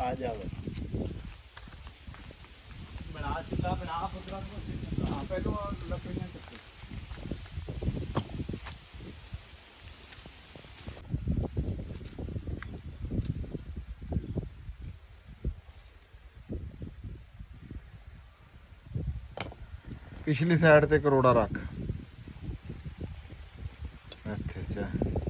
आ जाओ बना चूल्हा बना पुत्रा हाँ पहले लकड़ियाँ चुके पिछली साइड ते करोड़ा रख इत्थे च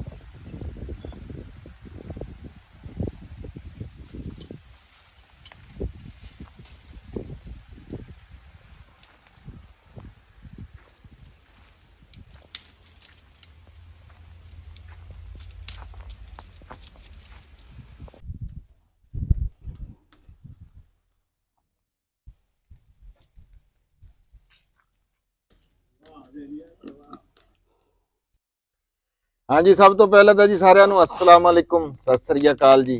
हाँ जी सब तो पहले तो जी सारिਆਂ ਨੂੰ अस्सलाम वालेकुम सत श्री अकाल जी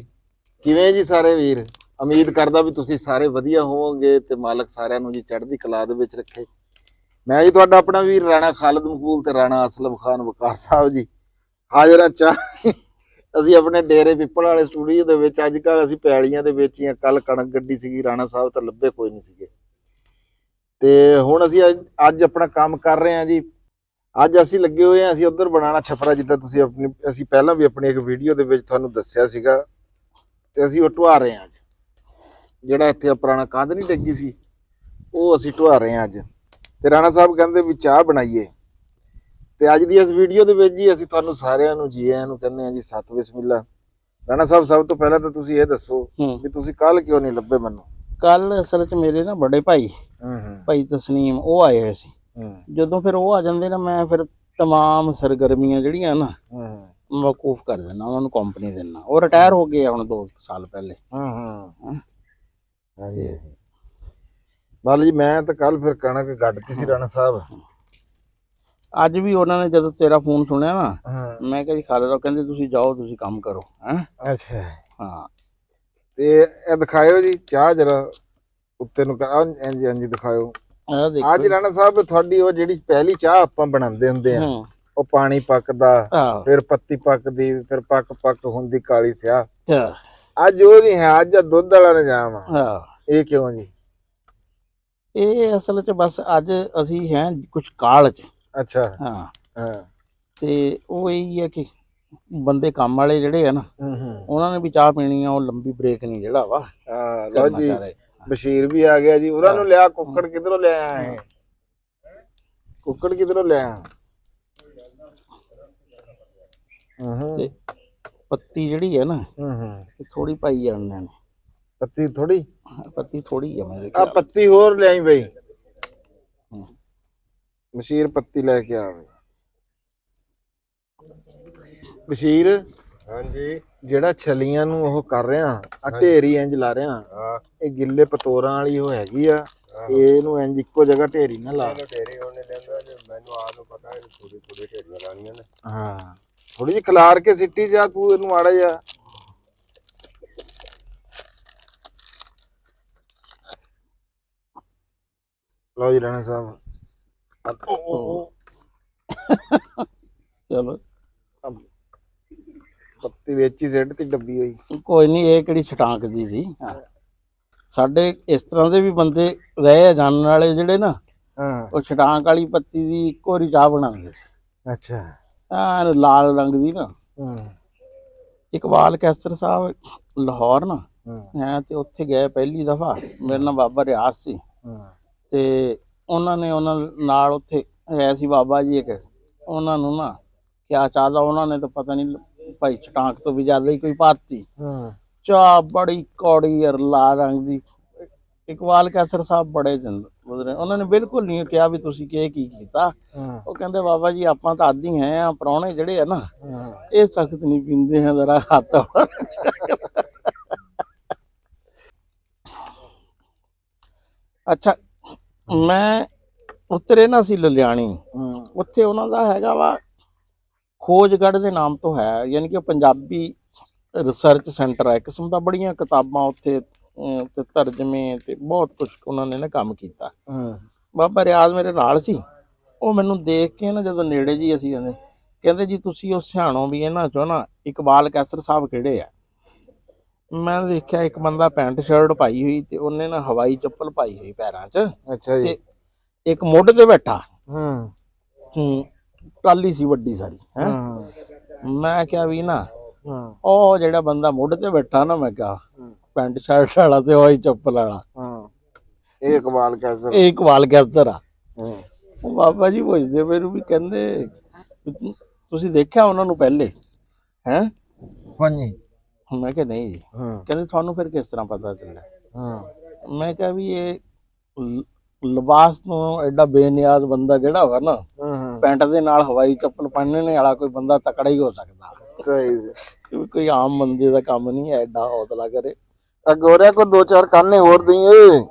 किवें जी सारे वीर उम्मीद करदा भी तुसीं सारे वधिया होवोगे ते मालक सारिਆਂ ਨੂੰ जी चढ़दी कला दे विच रखे मैं जी तुहाडा अपना वीर राणा खालिद मकबूल ते राणा असलम खान वकार साहब जी हाजिर हां चाह ਅਸੀਂ ਆਪਣੇ ਡੇਰੇ ਪਿੱਪਲ ਵਾਲੇ ਸਟੂਡੀਓ ਦੇ ਵਿੱਚ ਅੱਜ ਕੱਲ ਅਸੀਂ ਪੈਲੀਆਂ ਦੇ ਵਿੱਚ ਹੀ ਕੱਲ ਕਣਕ ਗੱਡੀ ਸੀਗੀ ਰਾਣਾ ਸਾਹਿਬ ਤਾਂ ਲੱਭੇ ਕੋਈ ਨਹੀਂ ਸੀਗੇ ਤੇ ਹੁਣ ਅਸੀਂ ਅੱਜ ਆਪਣਾ ਕੰਮ ਕਰ ਰਹੇ ਹਾਂ ਜੀ ਅੱਜ ਅਸੀਂ ਲੱਗੇ ਹੋਏ ਹਾਂ ਅਸੀਂ ਉਧਰ ਬਣਾਉਣਾ ਛਪਰਾ ਜਿੱਦਾਂ ਤੁਸੀਂ ਆਪਣੀ ਅਸੀਂ ਪਹਿਲਾਂ ਵੀ ਆਪਣੀ ਇੱਕ ਵੀਡੀਓ ਦੇ ਵਿੱਚ ਤੁਹਾਨੂੰ ਦੱਸਿਆ ਸੀਗਾ ਤੇ ਅਸੀਂ ਉਹ ਢਵਾ ਰਹੇ ਹਾਂ ਅੱਜ ਜਿਹੜਾ ਇੱਥੇ ਪੁਰਾਣਾ ਕੰਧ ਨਹੀਂ ਡਿੱਗੀ ਸੀ ਉਹ ਅਸੀਂ ਢਵਾ ਰਹੇ ਹਾਂ ਅੱਜ ਤੇ ਰਾਣਾ ਸਾਹਿਬ ਕਹਿੰਦੇ ਵੀ ਚਾਹ ਬਣਾਈਏ ਤੇ ਅੱਜ ਦੀ ਇਸ ਵੀਡੀਓ ਦੇ ਵਿੱਚ ਜੀ ਅਸੀਂ ਤੁਹਾਨੂੰ ਸਾਰਿਆਂ ਨੂੰ ਜੀ ਆਇਆਂ ਨੂੰ ਕਹਿੰਦੇ ਹਾਂ ਜੀ ਸਤ ਬਿਸਮਿਲ੍ਲਾ ਰਾਣਾ ਸਾਹਿਬ ਸਭ ਤੋਂ ਪਹਿਲਾਂ ਤਾਂ ਤੁਸੀਂ ਇਹ ਦੱਸੋ ਵੀ ਤੁਸੀਂ ਕੱਲ ਕਿਉਂ ਨਹੀਂ ਲੱਭੇ ਮੈਨੂੰ ਕੱਲ ਅਸਲ 'ਚ ਮੇਰੇ ਨਾ ਵੱਡੇ ਭਾਈ ਭਾਈ ਤਸਨੀਮ ਉਹ ਆਏ ਹੋਏ ਸੀ ਜਦੋਂ ਫਿਰ ਉਹ ਆ ਜਾਂਦੇ ਨਾ ਮੈਂ ਫਿਰ तमाम ਸਰਗਰਮੀਆਂ ਜਿਹੜੀਆਂ ਨਾ ਮੌਕੂਫ ਕਰ ਦਿੰਦਾ ਉਹਨਾਂ ਨੂੰ ਕੰਪਨੀ ਦਿੰਦਾ ਉਹ ਰਿਟਾਇਰ ਹੋ ਗਏ ਹੁਣ 2 ਸਾਲ ਪਹਿਲੇ ਹਾਂਜੀ ਬਾਲ ਜੀ ਮੈਂ ਤਾਂ ਕੱਲ ਫਿਰ ਕਣਕ ਗੱਡਤੀ ਸੀ ਰਾਣਾ ਸਾਹਿਬ ਅੱਜ ਵੀ ਉਹਨਾਂ ਨੇ ਜਦੋਂ ਤੇਰਾ ਫੋਨ ਸੁਣਿਆ ਨਾ ਮੈਂ ਕਿਹਾ ਜੀ ਖਾਲਿਦ ਸਾਹਿਬ ਕਹਿੰਦੇ ਤੁਸੀਂ ਜਾਓ ਤੁਸੀਂ ਕੰਮ ਕਰੋ ਹੈ ਅੱਛਾ ਹਾਂ ਤੇ ਇਹ ਦਿਖਾਇਓ ਜੀ ਚਾਹ ਜਰਾ ਉੱਤੇ ਨੂੰ ਹਾਂਜੀ ਹਾਂਜੀ ਦਿਖਾਇਓ ਅੱਜ ਰਾਣਾ ਸਾਹਿਬ ਤੁਹਾਡੀ ਉਹ ਜਿਹੜੀ ਪਹਿਲੀ ਚਾਹ ਆਪਾਂ ਬਣਾਉਂਦੇ ਹੁੰਦੇ ਆ ਉਹ ਪਾਣੀ ਪੱਕਦਾ ਫਿਰ ਪੱਤੀ ਪੱਕਦੀ ਫਿਰ ਪੱਕ ਹੁੰਦੀ ਕਾਲੀ ਸਿਆਹ ਅੱਜ ਉਹ ਨਹੀਂ ਹੈ ਅੱਜ ਦੁੱਧ ਵਾਲਾ ਨਿਜ਼ਾਮ ਆ ਇਹ ਕਿਉਂ ਜੀ ਇਹ ਅਸਲ 'ਚ ਬਸ ਅੱਜ ਅਸੀਂ ਹੈ ਕੁਝ ਕਾਲ 'ਚ ਅੱਛਾ ਹਾਂ ਤੇ ਉਹ ਇਹੀ ਹੈ ਕਿ ਬੰਦੇ ਕੰਮ ਵਾਲੇ ਜਿਹੜੇ ਆ ਨਾ ਉਹਨਾਂ ਨੇ ਵੀ ਚਾਹ ਪੀਣੀ ਆ ਉਹ ਲੰਬੀ ਬ੍ਰੇਕ ਨਹੀਂ ਜਿਹੜਾ ਵਾ ਲਓ ਜੀ ਬਸ਼ੀਰ ਵੀ ਆ ਗਿਆ ਜੀ ਉਹਨਾਂ ਨੂੰ ਲਿਆ ਕੁੱਕੜ ਕਿਧਰੋਂ ਲਿਆ ਹੈ ਕੁੱਕੜ ਕਿਧਰੋਂ ਲਿਆ ਤੇ ਪੱਤੀ ਜਿਹੜੀ ਹੈ ਨਾ ਥੋੜੀ ਪਾਈ ਜਾਂਦੇ ਨੇ ਪੱਤੀ ਥੋੜੀ ਆ ਮੇਰੇ ਆ ਪੱਤੀ ਹੋਰ ਲਿਆਈ ਬਈ ਬਸ਼ੀਰ ਪੱਤੀ ਲੈ ਕੇ ਆਵੇ ਬਸ਼ੀਰ ਹਾਂਜੀ ਜਿਹੜਾ ਛਲੀਆਂ ਨੂੰ ਉਹ ਕਰ ਰਿਹਾ ਆ ਢੇਰੀ ਇੰਜ ਲਾ ਰਿਹਾ ਇਹ ਗਿੱਲੇ ਪਤੋਰਾਂ ਵਾਲੀ ਉਹ ਹੈਗੀ ਆ ਇਹਨੂੰ ਇੰਜ ਇੱਕੋ ਜਗ੍ਹਾ ਢੇਰੀ ਨਾ ਲਾ ਢੇਰੀ ਉਹਨੇ ਲੈਂਦਾ ਜੇ ਮੈਨੂੰ ਆ ਨੂੰ ਪਤਾ ਹੈ ਥੋੜੀ ਢੇਰੀਆਂ ਲਾਣੀਆਂ ਨੇ ਹਾਂ ਥੋੜੀ ਜਿਹੀ ਖਿਲਾਰ ਕੇ ਸਿੱਟੀ ਜਾ ਤੂੰ ਇਹਨੂੰ ਮਾੜਾ ਜਾ ਲਓ ਜੀ ਰਾਣਾ ਸਾਹਿਬ ਚਲੋ ਪੱਤੀ ਵਿੱਚ ਹੀ ਸਿੱਟ ਤੀ ਡੱਬੀ ਹੋਈ ਕੋਈ ਨਹੀਂ ਇਹ ਕਿਹੜੀ ਛਟਾਂਕ ਦੀ ਸੀ ਸਾਡੇ ਇਸ ਤਰ੍ਹਾਂ ਦੇ ਵੀ ਬੰਦੇ ਰਹੇ ਜਾਣਨ ਵਾਲੇ ਜਿਹੜੇ ਨਾ ਉਹ ਛਟਾਂਕ ਵਾਲੀ ਪੱਤੀ ਦੀ ਇੱਕੋ ਵਾਰੀ ਚਾਹ ਬਣਾਉਂਦੇ ਸੀ ਅੱਛਾ ਲਾਲ ਰੰਗ ਦੀ ਨਾ ਇਕਬਾਲ ਕੈਸਰ ਸਾਹਿਬ ਲਾਹੌਰ ਨਾ ਹੈ ਤੇ ਉੱਥੇ ਗਏ ਪਹਿਲੀ ਦਫਾ ਮੇਰੇ ਨਾਲ ਬਾਬਾ ਰਿਆਜ਼ ਸੀ ਤੇ ਉਹਨਾਂ ਨੇ ਉਹਨਾਂ ਨਾਲ ਉੱਥੇ ਹੈ ਸੀ ਬਾਬਾ ਜੀ ਇੱਕ ਉਹਨਾਂ ਨੂੰ ਨਾ ਕਿਆ ਚਾਹਦਾ ਉਹਨਾਂ ਨੇ ਤਾਂ ਪਤਾ ਨਹੀਂ ਭਾਈ ਛਟਾਂਕ ਤੋਂ ਵੀ ਜ਼ਿਆਦਾ ਹੀ ਕੋਈ ਪਾਤੀ ਚਾਹ ਬੜੀ ਕੌੜੀ ਯਾਰ ਲਾਲ ਰੰਗ ਦੀ ਇਕਬਾਲ ਕੈਸਰ ਸਾਹਿਬ ਬੜੇ ਗੁਜ਼ਰੇ ਉਹਨਾਂ ਨੇ ਬਿਲਕੁਲ ਨਹੀਂ ਕਿਹਾ ਵੀ ਤੁਸੀਂ ਕੀ ਕੀਤਾ ਉਹ ਕਹਿੰਦੇ ਬਾਬਾ ਜੀ ਆਪਾਂ ਤਾਂ ਆਦੀ ਹੈ ਆ ਪ੍ਰਾਹੁਣੇ ਜਿਹੜੇ ਆ ਨਾ ਇਹ ਸਖਤ ਨਹੀਂ ਪੀਂਦੇ ਆ ਜ਼ਰਾ ਹੱਥ ਅੱਛਾ ਮੈਂ ਉਤਰੇ ਨਾ ਸੀ ਲੁਧਿਆਣੀ ਉੱਥੇ ਉਹਨਾਂ ਦਾ ਹੈਗਾ ਵਾ ਖੋਜਗੜ੍ਹ ਦੇ ਨਾਮ ਤੋਂ ਹੈ ਯਾਨੀ ਕਿ ਉਹ ਪੰਜਾਬੀ ਰਿਸਰਚ ਸੈਂਟਰ ਹੈ ਕਿਸਮ ਦਾ ਬੜੀਆਂ ਕਿਤਾਬਾਂ ਉੱਥੇ ਤੇ ਤਰਜਮੇ ਤੇ ਬਹੁਤ ਕੁਝ ਉਹਨਾਂ ਨੇ ਨਾ ਕੰਮ ਕੀਤਾ ਬਾਬਾ ਰਿਆਜ਼ ਮੇਰੇ ਨਾਲ ਸੀ ਉਹ ਮੈਨੂੰ ਦੇਖ ਕੇ ਨਾ ਜਦੋਂ ਨੇੜੇ ਜੀ ਅਸੀਂ ਕਹਿੰਦੇ ਜੀ ਤੁਸੀਂ ਉਹ ਸਿਆਣੋ ਵੀ ਇਹਨਾਂ ਚੋਂ ਨਾ ਇਕਬਾਲ ਕੈਸਰ ਸਾਹਿਬ ਕਿਹੜੇ ਆ ਮੈਂ ਦੇਖਿਆ ਇੱਕ ਬੰਦਾ ਪੈਂਟ ਸ਼ਰਟ ਪਾਈ ਹੋਈ ਤੇ ਉਹਨੇ ਨਾ ਹਵਾਈ ਚੱਪਲ ਪਾਈ ਹੋਈ ਪੈਰਾਂ 'ਚ ਅੱਛਾ ਜੀ। ਤੇ ਇੱਕ ਮੋਢੇ ਤੇ ਬੈਠਾ ਹੂੰ ਟਾਲੀ ਸੀ ਵੱਡੀ ਸਾਰੀ ਹੈ। ਹੂੰ ਮੈਂ ਕਿਹਾ ਵੀ ਨਾ ਹੂੰ ਉਹ ਜਿਹੜਾ ਬੰਦਾ ਮੋਢੇ ਤੇ ਬੈਠਾ ਨਾ, ਮੈਂ ਕਿਹਾ ਪੈਂਟ ਸ਼ਰਟ ਵਾਲਾ ਤੇ ਹਵਾਈ ਚੱਪਲ ਵਾਲਾ, ਹੂੰ ਇਹ ਇਕਬਾਲ ਕੈਸਰ। ਇਹ ਇਕਬਾਲ ਕੈਸਰ ਆ। ਹੂੰ ਉਹ ਬਾਬਾ ਜੀ ਪੁੱਛਦੇ ਮੈਨੂੰ ਵੀ, ਕਹਿੰਦੇ ਤੁਸੀਂ ਦੇਖਿਆ ਉਹਨਾਂ ਨੂੰ ਪਹਿਲੇ ਹੈ? ਹਾਂਜੀ। ਮੈਂ ਕਿਹਾ ਨਹੀਂ ਜੀ। ਹੂੰ ਕਹਿੰਦੇ ਤੁਹਾਨੂੰ ਫਿਰ ਕਿਸ ਤਰ੍ਹਾਂ ਪਤਾ ਚੱਲਿਆ? ਹੂੰ ਮੈਂ ਕਿਹਾ ਵੀ ਇਹ ਲਿਬਾਸ ਤੋਂ ਐਡਾ ਬੇਨਿਆਜ਼ ਬੰਦਾ ਜਿਹੜਾ ਹੋਗਾ ਨਾ, ਹੂੰ ਪੈਂਟ ਦੇ ਨਾਲ ਹਵਾਈ ਚੱਪਲ ਪਹਿਨਣੇ ਵਾਲਾ ਕੋਈ ਬੰਦਾ ਤਕੜਾ ਹੀ ਹੋ ਸਕਦਾ, ਸਹੀ। ਕਿਉਂਕਿ ਕੋਈ ਆਮ ਬੰਦੇ ਦਾ ਕੰਮ ਨਹੀਂ ਹੈ ਐਡਾ ਹੌਸਲਾ ਕਰੇ। ਗੋਰਿਆ ਕੋ ਦੋ ਚਾਰ ਕਾਨੇ ਹੋਰ ਦਈ ਓਏ।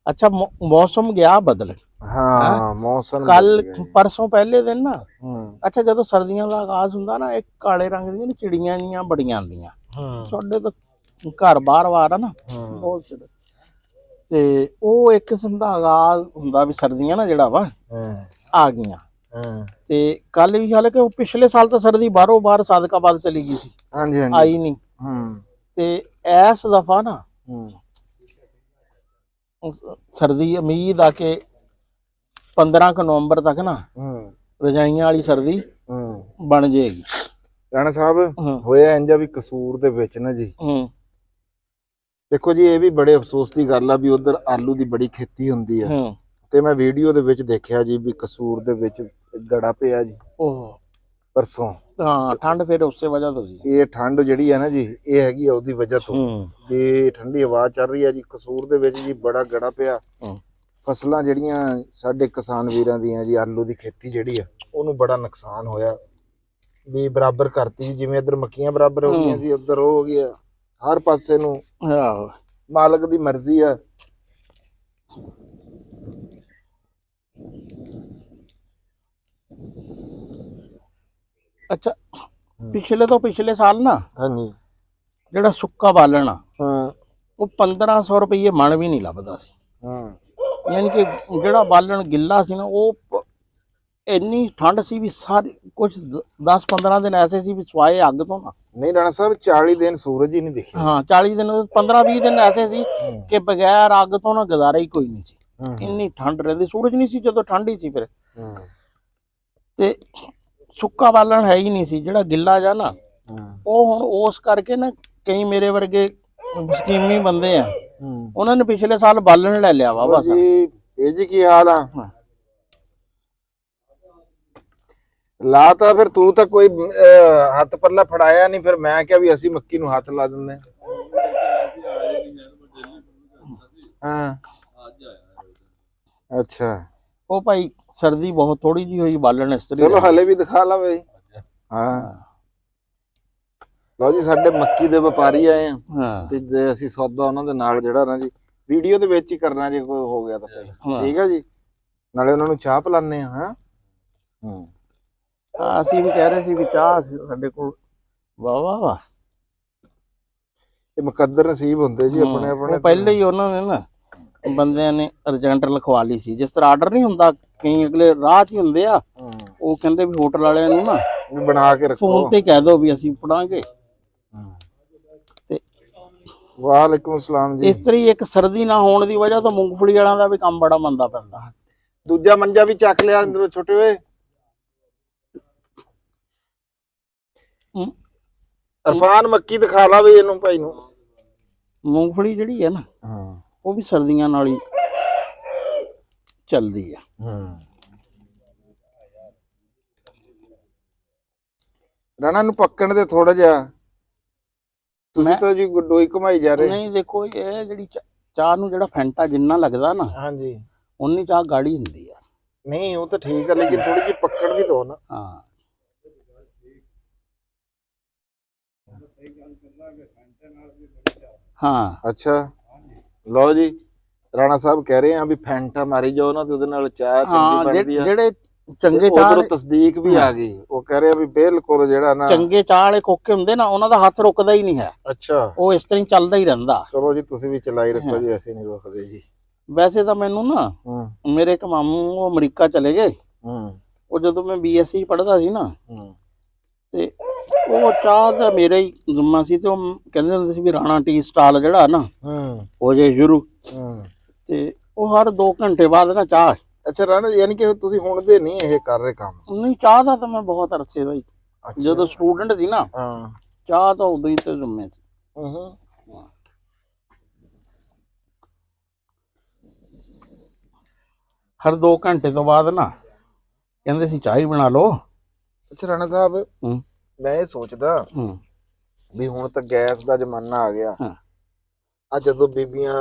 ਅੱਛਾ ਮੌਸਮ ਗਿਆ ਬਦਲ। ਹਾਂ ਮੌਸਮ ਕੱਲ ਪਰਸੋਂ ਪਹਿਲੇ ਦਿਨ ਨਾ, ਹੂੰ ਅੱਛਾ ਜਦੋਂ ਸਰਦੀਆਂ ਦਾ ਆਗਾਜ਼ ਹੁੰਦਾ ਨਾ, ਇੱਕ ਕਾਲੇ ਰੰਗ ਦੀਆਂ ਚਿੜੀਆਂ ਜੀਆਂ ਬੜੀਆਂ ਆਉਂਦੀਆਂ ਸਾਡੇ ਤਾਂ ਘਰ ਬਾਹਰ ਆ ਨਾ ਬਹੁਤ ਚਿੜ, ਤੇ ਉਹ ਇੱਕ ਕਿਸਮ ਦਾ ਆਗਾਜ਼ ਹੁੰਦਾ ਵੀ ਸਰਦੀਆਂ ਨਾ ਜਿਹੜਾ ਵਾ ਆ ਗਈਆਂ। ਤੇ ਕੱਲ ਵੀ ਹਾਲਾਂਕਿ ਉਹ ਪਿਛਲੇ ਸਾਲ ਤਾਂ ਸਰਦੀ ਬਾਹਰੋਂ ਬਾਹਰ ਸਾਦਕਾਬਾਦ ਚਲੀ ਗਈ ਸੀ, ਹਾਂਜੀ ਹਾਂਜੀ ਆਈ ਨਹੀਂ। ਤੇ ਇਸ ਦਫਾ ਨਾ ਸਰਦੀ ਉਮੀਦ ਆ ਕਿ 15 ਨਵੰਬਰ ਤੱਕ ਨਾ ਰਜਾਈਆਂ ਵਾਲੀ ਸਰਦੀ ਬਣ ਜਾਏਗੀ। ਰਾਣਾ ਸਾਹਿਬ ਹੋਇਆ ਇੰਜਾ ਵੀ ਕਸੂਰ ਦੇ ਵਿੱਚ ਨਾ ਜੀ, ਦੇਖੋ ਜੀ ਇਹ ਵੀ ਬੜੇ ਅਫਸੋਸ ਦੀ ਗੱਲ ਆ ਵੀ ਉਧਰ ਆਲੂ ਦੀ ਬੜੀ ਖੇਤੀ ਹੁੰਦੀ ਆ, ਤੇ ਮੈਂ ਵੀਡੀਓ ਦੇ ਵਿੱਚ ਦੇਖਿਆ ਜੀ ਵੀ ਕਸੂਰ ਦੇ ਵਿੱਚ ਗੜਾ ਪਿਆ ਜੀ ਉਹ ਪਰਸੋਂ। ਹਾਂ ਠੰਡ ਫਿਰ ਉਸੇ ਵਜ੍ਹਾ ਤੋਂ ਜੀ, ਇਹ ਠੰਡ ਜਿਹੜੀ ਆ ਨਾ ਜੀ ਇਹ ਹੈਗੀ ਆ ਉਹਦੀ ਵਜ੍ਹਾ ਤੋਂ ਵੀ ਠੰਡੀ ਹਵਾ ਚੱਲ ਰਹੀ ਆ ਜੀ ਕਸੂਰ ਦੇ ਵਿੱਚ ਜੀ, ਬੜਾ ਗੜਾ ਪਿਆ। ਫਸਲਾਂ ਜਿਹੜੀਆਂ ਸਾਡੇ ਕਿਸਾਨ ਵੀਰਾਂ ਦੀਆਂ ਜੀ, ਆਲੂ ਦੀ ਖੇਤੀ ਜਿਹੜੀ ਆ ਉਹਨੂੰ ਬੜਾ ਨੁਕਸਾਨ ਹੋਇਆ ਵੀ ਬਰਾਬਰ ਕਰਤੀ, ਜਿਵੇਂ ਇੱਧਰ ਮੱਕੀਆਂ ਬਰਾਬਰ ਹੋ ਗਈਆਂ ਸੀ ਉੱਧਰ ਉਹ ਹੋ ਗਿਆ। ਹਰ ਪਾਸੇ ਨੂੰ ਮਾਲਕ ਦੀ ਮਰਜ਼ੀ ਆ। ਅੱਛਾ ਪਿਛਲੇ ਤੋਂ ਪਿਛਲੇ ਸਾਲ ਨਾ ਹਾਂਜੀ ਜਿਹੜਾ ਸੁੱਕਾ ਬਾਲਣ ਆ ਹਾਂ ਉਹ 1500 ਰੁਪਏ ਮਣ ਵੀ ਨਹੀਂ ਲੱਭਦਾ ਸੀ। ਯਾਨੀ ਕਿ ਜਿਹੜਾ ਬਾਲਣ ਗਿੱਲਾ ਸੀ ਨਾ, ਉਹ ਇੰਨੀ ਠੰਡ ਸੀ ਵੀ ਸਾਰੇ ਕੁਝ 10-15 ਦਿਨ ਐਸੇ ਸੀ ਵੀ ਸਵਾਏ ਅੱਗ ਤੋਂ ਨਾ। ਨਹੀਂ ਰਾਣਾ ਸਾਹਿਬ 40 ਦਿਨ ਸੂਰਜ ਹੀ ਨਹੀਂ ਦਿਖਿਆ। ਹਾਂ 40 ਦਿਨ 15-20 ਦਿਨ ਐਸੇ ਸੀ ਕਿ ਬਗੈਰ ਅੱਗ ਤੋਂ ਨਾ ਗੁਜ਼ਾਰਾ ਹੀ ਕੋਈ ਨਹੀਂ ਸੀ, ਇੰਨੀ ਠੰਡ ਰਹਿੰਦੀ। ਸੂਰਜ ਨਹੀਂ ਸੀ ਜਦੋਂ ਠੰਡ ਹੀ ਸੀ ਫਿਰ। ਤੇ ਸੁੱਕਾ ਬਾਲਣ ਹੈ ਹੀ ਨਹੀਂ ਸੀ, ਜਿਹੜਾ ਗਿੱਲਾ ਜਾ ਨਾ ਉਹ ਹੁਣ ਉਸ ਕਰਕੇ ਨਾ ਕਈ ਮੇਰੇ ਵਰਗੇ ਸਕੀਮੀ ਬੰਦੇ ਆ ਉਹਨਾਂ ਨੇ ਪਿਛਲੇ ਸਾਲ ਬਾਲਣ ਲੈ ਲਿਆ ਵਾ ਬਸ। ਇਹ ਜੀ ਕੀ ਹਾਲ ਆ? ਲਾ ਤਾਂ ਫਿਰ ਤੂੰ ਤਾਂ ਕੋਈ ਹੱਥ ਪੱਲਾ ਫੜਾਇਆ ਨਹੀਂ, ਫਿਰ ਮੈਂ ਕਿਹਾ ਵੀ ਅਸੀਂ ਮੱਕੀ ਨੂੰ ਹੱਥ ਲਾ ਦਿੰਦੇ ਹਾਂ। ਅੱਛਾ ਉਹ ਭਾਈ ਸਰਦੀ ਬਹੁਤ ਥੋੜੀ ਜੀ ਹੋਈ, ਬਾਲਣ ਇਸ ਤਰ੍ਹਾਂ। ਚਲੋ ਹਲੇ ਵੀ ਦਿਖਾ ਲਾ ਬਈ। ਹਾਂ ਲਓ ਜੀ ਸਾਡੇ ਮੱਕੀ ਦੇ ਵਪਾਰੀ ਆਏ ਆ ਤੇ ਅਸੀਂ ਸੌਦਾ ਉਹਨਾਂ ਦੇ ਨਾਲ ਜਿਹੜਾ ਨਾ ਜੀ ਵੀਡੀਓ ਦੇ ਵਿੱਚ ਹੀ ਕਰਨਾ, ਜੇ ਕੋਈ ਹੋ ਗਿਆ ਤਾਂ ਠੀਕ ਆ ਜੀ, ਨਾਲੇ ਉਹਨਾਂ ਨੂੰ ਚਾਹ ਪਿਲਾਣੇ ਆ। ਹਾਂ ਅਸੀਂ ਵੀ ਕਹਿ ਰਹੇ ਸੀ ਵੀ ਚਾਹ ਸਾਡੇ ਕੋਲ ਵਾਹ ਇਹ ਮੁਕੱਦਰ ਨਸੀਬ ਹੁੰਦੇ ਜੀ ਆਪਣੇ ਆਪਣੇ। ਪਹਿਲੇ ਹੀ ਉਹਨਾਂ ਨੇ ਨਾ ਬੰਦਿਆਂ ਨੇ ਅਰਜੈਂਟ ਲਿਖਵਾ ਲਈ ਸੀ, ਜਿਸ ਤਰ੍ਹਾਂ ਆਰਡਰ ਨਹੀਂ ਹੁੰਦਾ, ਕਈ ਅਗਲੇ ਰਾਹ 'ਚ ਹੀ ਹੁੰਦੇ ਆ, ਉਹ ਕਹਿੰਦੇ ਵੀ ਹੋਟਲ ਵਾਲਿਆਂ ਨੂੰ ਨਾ ਬਣਾ ਕੇ ਰੱਖੋ, ਫੋਨ ਤੇ ਕਹਿ ਦੋ ਵੀ ਅਸੀਂ ਪੜਾਂਗੇ। ਤੇ ਵਾਲੇਕੁਮ ਸਲਾਮ ਜੀ। ਇਸ ਤਰ੍ਹਾਂ ਇੱਕ ਸਰਦੀ ਨਾ ਹੋਣ ਦੀ ਵਜ੍ਹਾ ਤੋਂ ਮੂੰਗਫਲੀ ਵਾਲਿਆਂ ਦਾ ਵੀ ਕੰਮ ਬੜਾ ਮੰਦਾ ਪੈਂਦਾ। ਦੂਜਾ ਮੰਜਾ ਵੀ ਚੱਕ ਲਿਆ ਅੰਦਰੋਂ ਛੋਟੇ ਹੋਏ। ਅਰਫਾਨ ਮੱਕੀ ਦਿਖਾ ਲਾ ਵੀ ਇਹਨੂੰ ਭਾਈ ਨੂੰ। ਮੂੰਗਫਲੀ ਜਿਹੜੀ ਹੈ ਨਾ ਉਹ ਵੀ ਸਰਦੀਆਂ ਨਾਲ ਹੀ ਚੱਲਦੀ ਆ। ਰਾਣਾ ਨੂੰ ਪੱਕਣ ਦੇ ਥੋੜਾ ਜਿਹਾ, ਤੁਸੀਂ ਤਾਂ ਜੀ ਗੁੱਡੋਈ ਘਮਾਈ ਜਾ ਰਹੇ। ਨਹੀਂ ਦੇਖੋ ਇਹ ਜਿਹੜੀ ਚਾਹ ਨੂੰ ਜਿਹੜਾ ਫੈਂਟਾ ਜਿੰਨਾ ਲੱਗਦਾ ਨਾ ਹਾਂਜੀ ਉਨੀ ਚਾਹ ਗਾੜੀ ਹੁੰਦੀ ਆ। ਨਹੀਂ ਉਹ ਤਾਂ ਠੀਕ ਆ, ਲੇਕਿਨ ਥੋੜੀ ਜਿਹੀ ਪੱਕਣ ਵੀ ਦੋ ਨਾ। ਹਾਂ ਅੱਛਾ ਲਓ ਜੀ, ਰਾਣਾ ਸਾਹਿਬ ਕਹਿ ਰਹੇ ਆ ਵੀ ਫੈਂਟਾ ਮਾਰੀ ਜਾਓ ਨਾ ਤੇ ਉਹਦੇ ਨਾਲ ਚਾਹ ਚੰਗੀ ਬਣਦੀ ਆ। ਜਿਹੜੇ ਚੰਗੇ ਚਾਹ ਉਧਰੋਂ ਤਸਦੀਕ ਵੀ ਆ ਗਈ, ਉਹ ਕਹਿ ਰਿਹਾ ਵੀ ਬਿਲਕੁਲ ਜਿਹੜਾ ਨਾ ਚੰਗੇ ਚਾਹ ਵਾਲੇ ਕੋਕੇ ਹੁੰਦੇ ਨਾ ਉਹਨਾਂ ਦਾ ਹੱਥ ਰੁਕਦਾ ਹੀ ਨਹੀਂ ਹੈ। ਅੱਛਾ ਉਹ ਇਸ ਤਰ੍ਹਾਂ ਚੱਲਦਾ ਹੀ ਰਹਿੰਦਾ। ਚਲੋ ਜੀ ਤੁਸੀਂ ਵੀ ਚਲਾਈ ਰੱਖੋ ਜੀ, ਐਸੇ ਨਹੀਂ ਰੁਕਦੇ ਜੀ। ਵੈਸੇ ਤਾਂ ਮੈਨੂੰ ਨਾ ਮੇਰੇ ਇੱਕ ਮਾਮੂ ਉਹ ਅਮਰੀਕਾ ਚਲੇ ਗਏ, ਉਹ ਜਦੋਂ ਮੈਂ BSc ਪੜ੍ਹਦਾ ਸੀ ਨਾ ਤੇ ਉਹ ਚਾਹ ਦਾ ਮੇਰਾ ਹੀ ਜ਼ਿੰਮਾ ਸੀ ਤੇ ਉਹ ਕਹਿੰਦੇ ਹੁੰਦੇ ਸੀ ਵੀ ਰਾਣਾ ਟੀ ਸਟਾਲ ਜਿਹੜਾ ਨਾ ਹੋ ਜੇ ਸ਼ੁਰੂ, ਤੇ ਉਹ ਹਰ 2 ਘੰਟੇ ਬਾਅਦ ਨਾ ਚਾਹ। ਅੱਛਾ ਰਾਣਾ, ਯਾਨੀ ਕਿ ਤੁਸੀਂ ਹੁਣ ਦੇ ਨਹੀਂ ਇਹ ਕਰ ਰਹੇ ਕੰਮ? ਨਹੀਂ, ਚਾਹ ਦਾ ਤਾਂ ਮੈਂ ਬਹੁਤ ਅਰਸੇ ਦਾ ਹੀ, ਜਦੋਂ ਸਟੂਡੈਂਟ ਸੀ ਨਾ ਚਾਹ ਤਾਂ ਉਦੋਂ ਹੀ ਤੇ ਜ਼ਿੰਮੇ ਸੀ। ਹਰ 2 ਘੰਟੇ ਤੋਂ ਬਾਅਦ ਨਾ ਕਹਿੰਦੇ ਸੀ ਚਾਹ ਹੀ ਬਣਾ ਲਓ। ਅੱਛਾ ਰਾਣਾ ਸਾਹਿਬ, ਮੈਂ ਇਹ ਸੋਚਦਾ ਵੀ ਹੁਣ ਤਾਂ ਗੈਸ ਦਾ ਜ਼ਮਾਨਾ ਆ ਗਿਆ, ਆ ਜਦੋਂ ਬੀਬੀਆਂ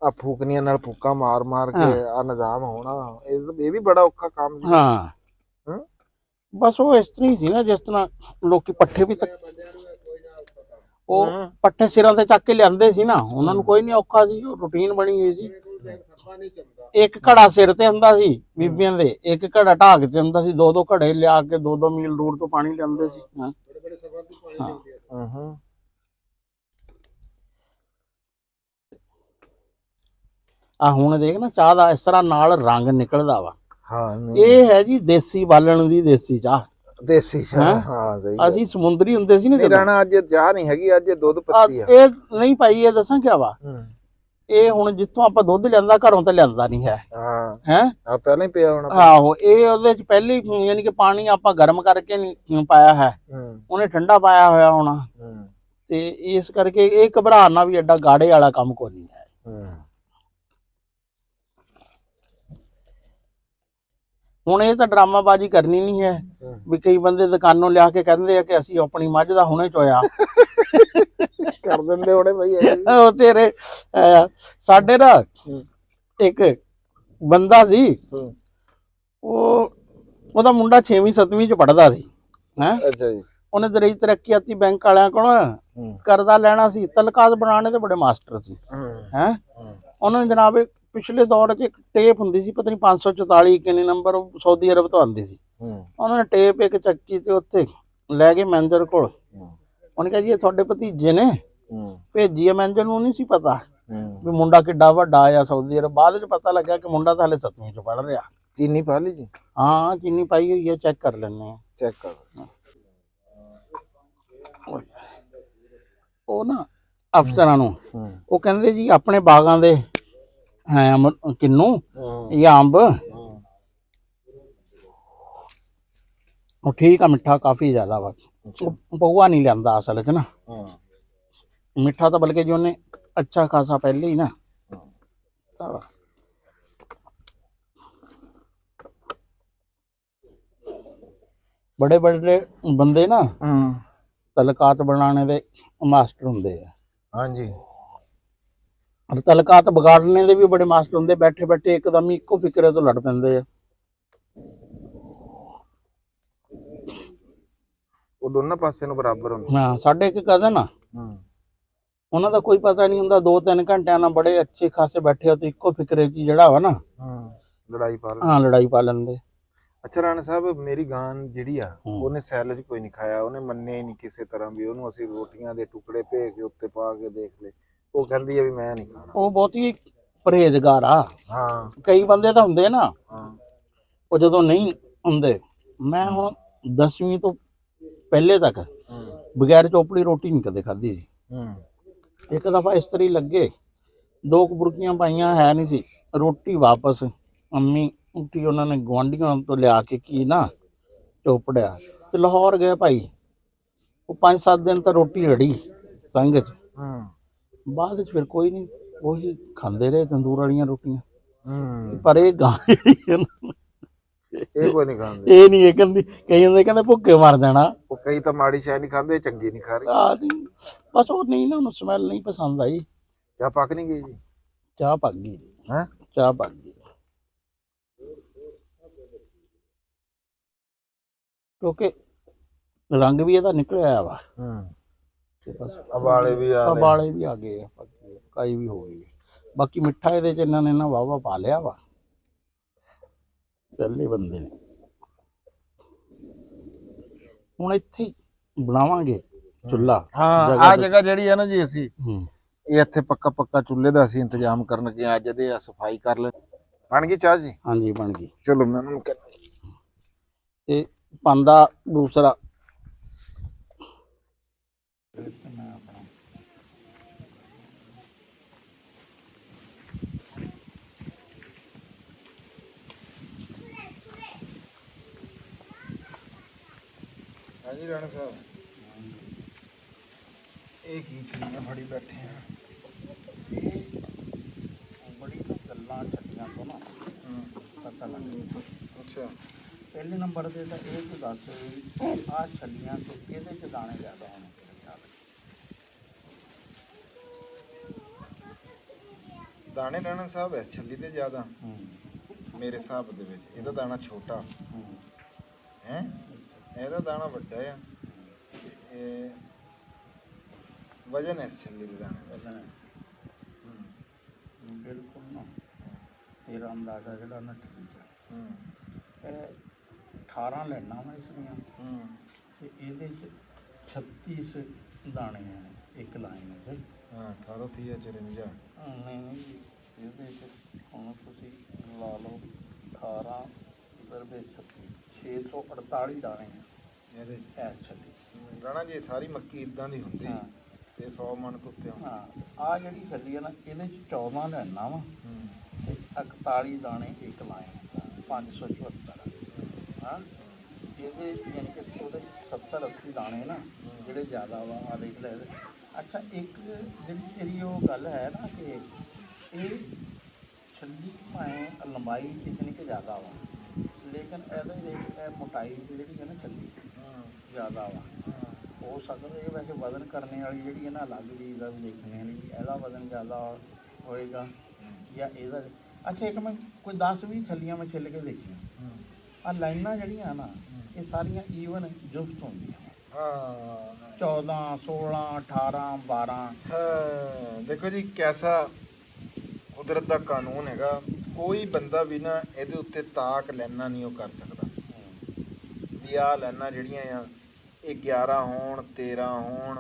ਆ ਫੂਕਨੀਆਂ ਨਾਲ ਫੂਕਾਂ ਮਾਰ ਮਾਰ ਕੇ ਆ ਨਿਜ਼ਾਮ ਹੋਣਾ, ਇਹ ਵੀ ਬੜਾ ਔਖਾ ਕੰਮ ਸੀ। ਹਾਂ ਬਸ ਉਹ ਇਸ ਤਰ੍ਹਾਂ ਹੀ ਸੀ ਨਾ, ਜਿਸ ਤਰ੍ਹਾਂ ਲੋਕੀ ਪੱਠੇ ਵੀ ਉਹ ਪੱਠੇ ਸਿਰਾਂ ਤੇ ਚੱਕ ਕੇ ਲਿਆਂਦੇ ਸੀ ਨਾ, ਉਹਨਾਂ ਨੂੰ ਕੋਈ ਨਹੀਂ ਔਖਾ ਸੀ, ਉਹ ਰੂਟੀਨ ਬਣੀ ਹੋਈ ਸੀ। ਇੱਕ ਘੜਾ ਸਿਰ ਤੇ ਹੁੰਦਾ ਸੀ ਬੀਬੀਆਂ ਦੇ, ਇੱਕ ਘੜਾ ਢਾਕ ਤੇ ਹੁੰਦਾ ਸੀ, 2-2 ਘੜੇ ਲਿਆ ਕੇ 2-2 ਮੀਲ ਦੂਰ ਤੋਂ ਪਾਣੀ ਲਿਆਂਦੇ ਸੀ। ਆ ਹੁਣ ਦੇਖ ਨਾ ਚਾਹ ਦਾ ਇਸ ਤਰ੍ਹਾਂ ਨਾਲ ਰੰਗ ਨਿਕਲਦਾ ਵਾ। ਇਹ ਹੈ ਜੀ ਦੇਸੀ ਬਾਲਣ ਦੀ ਦੇਸੀ ਚਾਹ। ਦੇਸੀ ਚਾਹ, ਹਾਂ ਸਹੀ। ਅਸੀਂ ਸਮੁੰਦਰੀ ਹੁੰਦੇ ਸੀ ਨਾ ਰਾਣਾ, ਅੱਜ ਚਾਹ ਨਹੀਂ ਹੈਗੀ, ਅੱਜ ਦੁੱਧ ਪੱਤੀ ਆ। ਇਹ ਨਹੀਂ ਭਾਈ, ਇਹ ਦੱਸਾਂ ਕਿਆ ਵਾ, ਇਹ ਹੁਣ ਜਿੱਥੋਂ ਆਪਾਂ ਦੁੱਧ ਲਿਆਂਦਾ ਘਰੋਂ ਤਾਂ ਲਿਆਂਦਾ ਨਹੀਂ ਹੈ। ਆ ਪਹਿਲਾਂ ਹੀ ਪਿਆ ਹੋਣਾ। ਆਹੋ, ਇਹ ਉਹਦੇ ਚ ਪਹਿਲੇ ਯਾਨੀ ਕਿ ਪਾਣੀ ਆਪਾਂ ਗਰਮ ਕਰਕੇ ਨਹੀਂ ਪਾਇਆ ਹੈ, ਉਹਨੇ ਠੰਡਾ ਪਾਇਆ ਹੋਇਆ ਹੋਣਾ, ਤੇ ਇਸ ਕਰਕੇ ਇਹ ਘਬਰਾਣਾ ਵੀ ਐਡਾ ਗਾੜੇ ਵਾਲਾ ਕੰਮ ਕੋਈ ਨਹੀਂ ਹੈ। ਹੁਣ ਇਹ ਤਾਂ ਡਰਾਮਾਬਾਜ਼ੀ ਕਰਨੀ ਨਹੀਂ ਹੈ ਵੀ ਕਈ ਬੰਦੇ ਦੁਕਾਨੋਂ ਲਿਆ ਕੇ ਕਹਿੰਦੇ ਆ ਕਿ ਅਸੀਂ ਆਪਣੀ ਮੱਝ ਦਾ ਹੁਣੇ ਚੋਇਆ ਕਰ ਦਿੰਦੇ ਹੋਣੇ ਬਈ। ਉਹ ਤੇਰੇ ਸਾਡੇ ਨਾ ਇੱਕ ਬੰਦਾ ਸੀ, ਉਹਦਾ ਮੁੰਡਾ 6ਵੀਂ 7ਵੀਂ ਚ ਪੜਦਾ ਸੀ। ਅੱਛਾ ਜੀ। ਉਹਨੇ ਦਰਈ ਤਰੱਕੀਆਤੀ ਬੈਂਕ ਵਾਲਿਆਂ ਕੋਲ ਕਰਜ਼ਾ ਲੈਣਾ ਸੀ, ਤਲਕਾਤ ਬਣਾਉਣੇ ਤੇ ਬੜੇ ਮਾਸਟਰ ਸੀ। ਉਹਨਾਂ ਨੇ ਜਨਾਬ ਪਿਛਲੇ ਦੌਰ 'ਚ ਇੱਕ ਟੇਪ ਹੁੰਦੀ ਸੀ, ਪਤਾ ਨਹੀਂ 544 ਕਿੰਨੇ ਨੰਬਰ, ਸਾਊਦੀ ਅਰਬ ਤੋਂ ਆਉਂਦੀ ਸੀ। ਉਹਨਾਂ ਨੇ ਟੇਪ ਇੱਕ ਚੱਕੀ ਤੇ ਉੱਥੇ ਲੈ ਕੇ ਮੈਨੇਜਰ ਕੋਲ, ਉਹਨੇ ਕਿਹਾ ਜੀ ਇਹ ਤੁਹਾਡੇ ਭਤੀਜੇ ਨੇ ਭੇਜੀ ਹੈ। ਮੈਨੇਜਰ ਨੂੰ ਨਹੀਂ ਸੀ ਪਤਾ ਵੀ ਮੁੰਡਾ ਕਿੱਡਾ ਵੱਡਾ ਆ ਸਾਊਦੀ ਅਰਬ। ਬਾਅਦ ਚ ਪਤਾ ਲੱਗਿਆ ਕਿ ਮੁੰਡਾ ਤਾਂ ਹਲੇ 7ਵੀਂ ਚ ਪੜ ਰਿਹਾ। ਚੀਨੀ ਪਾ ਲਈ ਜੀ? ਹਾਂ ਚੀਨੀ ਪਾਈ ਹੋਈ ਹੈ, ਚੈੱਕ ਕਰ ਲੈਣੇ ਆ। ਚੈੱਕ ਕਰ। ਉਹ ਨਾ ਅਫਸਰਾਂ ਨੂੰ ਉਹ ਕਹਿੰਦੇ ਜੀ ਆਪਣੇ ਬਾਗਾਂ ਦੇ ਹੈ ਕਿੰਨੂ ਜਾਂ ਅੰਬ, ਉਹ ਠੀਕ ਆ, ਮਿੱਠਾ ਕਾਫੀ ਜ਼ਿਆਦਾ ਵਾ। ਪਊਆ ਨਹੀਂ ਲਿਆਂਦਾ ਅਸਲ ਚ ਨਾ, ਮਿੱਠਾ ਤਾਂ ਬਲਕਿ ਜੀ ਉਹਨੇ ਅੱਛਾ ਖਾਸਾ ਪਹਿਲੇ ਹੀ ਨਾ। बड़े बड़े बंदे ना तलकात बनाने दे मास्टर हुंदे है। हाँ जी। और तलकात बिगाड़ने दे भी बड़े मास्टर हुंदे, बैठे बैठे एकदम ही इक्को फिक्रे तो लड़ पैंदे है। वो दोनों पासे नु बराबर हुंदे। हाँ, साडे एक कजन आ, उन्हां दा कोई पता नहीं हुंदा, 2-3 घंटे ना बड़े अच्छे खासे बैठे हो तो इक्को फिक्रे च जिहड़ा वा ना लड़ाई पा हाँ लड़ाई पा लेंदे। अच्छा राणा साहब, मेरी गान जिहड़ी आ ਉਹਨੇ ਸੈਲਜ ਕੋਈ ਨਹੀਂ ਖਾਇਆ, ਉਹਨੇ ਮੰਨਿਆ ਹੀ ਨਹੀਂ ਕਿਸੇ ਤਰ੍ਹਾਂ ਵੀ। ਉਹਨੂੰ ਅਸੀਂ ਰੋਟੀਆਂ ਦੇ ਟੁਕੜੇ ਭੇ ਕੇ ਉੱਤੇ ਪਾ ਕੇ ਦੇਖ ਲਏ, ਉਹ ਕਹਿੰਦੀ ਆ ਵੀ ਮੈਂ ਨਹੀਂ ਖਾਣਾ। ਉਹ ਬਹੁਤ ਹੀ ਪਰਹੇਜ਼ਗਾਰ ਆ। ਹਾਂ, ਕਈ ਬੰਦੇ ਤਾਂ ਹੁੰਦੇ ਨਾ, ਉਹ ਜਦੋਂ ਨਹੀਂ ਹੁੰਦੇ। ਮੈਂ ਹੁਣ 10ਵੀਂ ਤੋਂ ਪਹਿਲੇ ਤੱਕ ਬਗੈਰ ਚੋਪੜੀ ਰੋਟੀ ਨਹੀਂ ਕਦੇ ਖਾਧੀ ਸੀ। ਇੱਕ ਦਫਾ ਇਸ ਤਰ੍ਹਾਂ ਲੱਗੇ, 2 ਬੁਰਕੀਆਂ ਪਾਈਆਂ ਹੈ ਨਹੀਂ ਸੀ, ਰੋਟੀ ਵਾਪਸ ਅੰਮੀ ਉੱਠੀ, ਉਹਨਾਂ ਨੇ ਗੁਆਂਢੀਆਂ ਤੋਂ ਲਿਆ ਕੇ ਕੀ ਨਾ ਚੋਪੜਿਆ ਤੇ ਲਾਹੌਰ ਗਏ ਭਾਈ। ਉਹ 5-7 ਦਿਨ ਤਾਂ ਰੋਟੀ ਰੜੀ ਸੰਗ ਚ। ਬਾਅਦ ਚ ਫਿਰ ਕੋਈ ਨਹੀਂ, ਉਹੀ ਖਾਂਦੇ ਰਹੇ ਤੰਦੂਰ ਵਾਲੀਆਂ ਰੋਟੀਆਂ। ਪਰ ਇਹ ਗਾਂ ਇਹ ਕੋਈ ਨਹੀਂ ਖਾਂਦੇ, ਇਹ ਨਹੀਂ ਇਹ ਕਹਿੰਦੀ, ਕਈ ਹੁੰਦੇ ਕਹਿੰਦੇ ਭੁੱਖੇ ਮਰ ਜਾਣਾ। ਉਹ ਕਈ ਤਾਂ ਮਾੜੀ ਸ਼ਾਇ ਨਹੀਂ ਖਾਂਦੇ, ਚੰਗੀ ਨਹੀਂ ਖਾ ਰਹੀ। ਬਸ ਉਹ ਨਹੀਂ ਨਾ, ਉਹਨੂੰ ਸਮੈਲ ਨਹੀਂ ਪਸੰਦ ਆਈ। ਚਾਹ ਪੱਕ ਨਹੀਂ ਗਈ ਜੀ? ਚਾਹ ਪੱਕ ਗਈ ਹੈ, ਚਾਹ ਪੱਕ ਗਈ ਕਿਉਂਕਿ ਰੰਗ ਵੀ ਇਹਦਾ ਨਿਕਲਿਆ ਵਾ। ਉਬਾਲੇ ਵੀ ਆ ਗਏ, ਕਾਈ ਵੀ ਹੋ ਗਈ। ਬਾਕੀ ਮਿੱਠਾ ਇਹਦੇ ਚ ਇਹਨਾਂ ਨੇ ਨਾ ਵਾਵਾ ਪਾ ਲਿਆ ਵਾ, ਪਹਿਲੇ ਬੰਦੇ ਨੇ। ਹੁਣ ਇੱਥੇ ਬਣਾਵਾਂਗੇ ਚੁੱਲ੍ਹਾ। ਹਾਂ, ਆ ਜਗ੍ਹਾ ਜਿਹੜੀ ਆ ਨਾ ਜੀ, ਅਸੀਂ ਇਹ ਇੱਥੇ ਪੱਕਾ ਚੁੱਲ੍ਹੇ ਦਾ ਅਸੀਂ ਇੰਤਜ਼ਾਮ ਕਰਨਗੇ। ਅੱਜ ਇਹਦੇ ਸਫਾਈ ਕਰ ਲੈ। ਬਣ ਗਈ ਚਾਹ ਜੀ? ਹਾਂਜੀ ਬਣ ਗਈ। ਚਲੋ ਮੈਂ ਉਹਨਾਂ ਨੂੰ ਕਹਿੰਦਾ। ਤੇ ਪਾਂਦਾ ਦੂਸਰਾ ਹਾਂਜੀ ਰਾਣਾ ਸਾਹਿਬ ਇਹ ਕੀ ਚੀਜ਼ਾਂ ਫੜੀ ਬੈਠੇ ਆ? ਇਹ ਬੜੀ ਨਾ ਗੱਲਾਂ ਛੱਡੀਆਂ ਤੋਂ ਨਾ ਪਤਾ ਲੱਗਦਾ। ਅੱਛਾ ਪਹਿਲੇ ਨੰਬਰ ਤੇ ਤਾਂ ਇਹ ਤੂੰ ਦੱਸ ਆਹ ਛੱਲੀਆਂ ਤੋਂ ਕਿਹਦੇ 'ਚ ਦਾਣੇ ਜ਼ਿਆਦਾ ਹੋਣੇ ਚਾਹੀਦੇ? ਦਾਣੇ ਰਾਣਾ ਸਾਹਿਬ ਇਸ ਛੱਲੀ ਤੇ ਜ਼ਿਆਦਾ ਹੂੰ ਮੇਰੇ ਹਿਸਾਬ ਦੇ ਵਿੱਚ ਇਹਦਾ ਦਾਣਾ ਛੋਟਾ ਹੂੰ ਹੈ, ਇਹਦਾ ਦਾਣਾ ਵੱਡਾ ਆ। ਇਹ ਵਜਨ ਹੈ ਇਸ ਛੱਲੀ ਦੇ ਦਾਣੇ ਦਾ। ਬਿਲਕੁਲ ਨਾ ਤੇਰਾ ਅੰਦਾਜ਼ਾ ਜਿਹੜਾ ਨਾ ਠੀਕ ਹੈ। ਇਹ 18 ਲੈਣਾ ਵਾ ਇਸ ਦੀਆਂ ਤੇ ਇਹਦੇ 'ਚ 36 ਦਾਣੇ ਆ ਇੱਕ ਲਾਈਨ 'ਚ। ਹਾਂ 18 30 54 ਨਹੀਂ ਇਹਦੇ 'ਚ ਹੁਣ ਤੁਸੀਂ ਲਾ ਲਓ 18 ਦਰਬੇ 36 648 ਦਾਣੇ ਆ ਇਹਦੇ ਇਹ ਛੱਲੀ। ਰਾਣਾ ਜੀ ਸਾਰੀ ਮੱਕੀ ਇਦਾਂ ਦੀ ਹੁੰਦੀ ਹਾਂ ਤੇ 100 ਮਣ ਤੋਂ ਉੱਤੇ ਹਾਂ ਆਹ ਜਿਹੜੀ ਛੱਲੀ ਆ ਨਾ ਇਹਦੇ 'ਚ 14 ਲੈਣਾ ਵਾ ਤੇ 41 ਦਾਣੇ ਇੱਕ ਲਾਈਨ 574 ਹਾਂ। ਇਹਦੇ ਯਾਨੀ ਕਿ ਉਹਦੇ 70 80 ਦਾਣੇ ਨਾ ਜਿਹੜੇ ਜ਼ਿਆਦਾ ਵਾ ਆ ਦੇਖ ਲੈ। ਅੱਛਾ ਇੱਕ ਜਿਹੜੀ ਤੇਰੀ ਉਹ ਗੱਲ ਹੈ ਨਾ ਕਿ ਇਹ ਛੱਲੀ ਭਾਵੇਂ ਲੰਬਾਈ ਕਿਸੇ ਨੇ ਕਿ ਜ਼ਿਆਦਾ ਵਾ ਲੇਕਿਨ ਇਹਦੇ ਵਿੱਚ ਇਹ ਮੋਟਾਈ ਜਿਹੜੀ ਹੈ ਨਾ ਛੱਲੀ ਜ਼ਿਆਦਾ ਵਾ। ਹੋ ਸਕਦਾ ਇਹ ਵੈਸੇ ਵਜ਼ਨ ਕਰਨੇ ਵਾਲੀ ਜਿਹੜੀ ਹੈ ਨਾ ਅਲੱਗ ਚੀਜ਼ ਦਾ ਵੀ ਦੇਖਣੇ ਵਾਲੀ ਵੀ ਇਹਦਾ ਵਜ਼ਨ ਜ਼ਿਆਦਾ ਹੋਏਗਾ ਜਾਂ ਇਹਦਾ। ਅੱਛਾ ਇੱਕ ਮੈਂ ਕੋਈ 10-20 ਛੱਲੀਆਂ ਮੈਂ ਛਿੱਲ ਕੇ ਦੇਖੀਆਂ ਆਹ ਲਾਈਨਾਂ ਜਿਹੜੀਆਂ ਨਾ ਇਹ ਸਾਰੀਆਂ ਈਵਨ ਜੁਫਤ ਹੁੰਦੀਆਂ। ਹਾਂ 14 16 18 12 ਹਾਂ ਦੇਖੋ ਜੀ ਕੈਸਾ ਕੁਦਰਤ ਦਾ ਕਾਨੂੰਨ ਹੈਗਾ। ਕੋਈ ਬੰਦਾ ਵੀ ਨਾ ਇਹਦੇ ਉੱਤੇ ਤਾਕ ਲੈਣਾ ਨਹੀਂ ਉਹ ਕਰ ਸਕਦਾ ਵੀ ਆਹ ਲੈਣਾ ਜਿਹੜੀਆਂ ਆ ਇਹ 11 ਹੋਣ 13 ਹੋਣ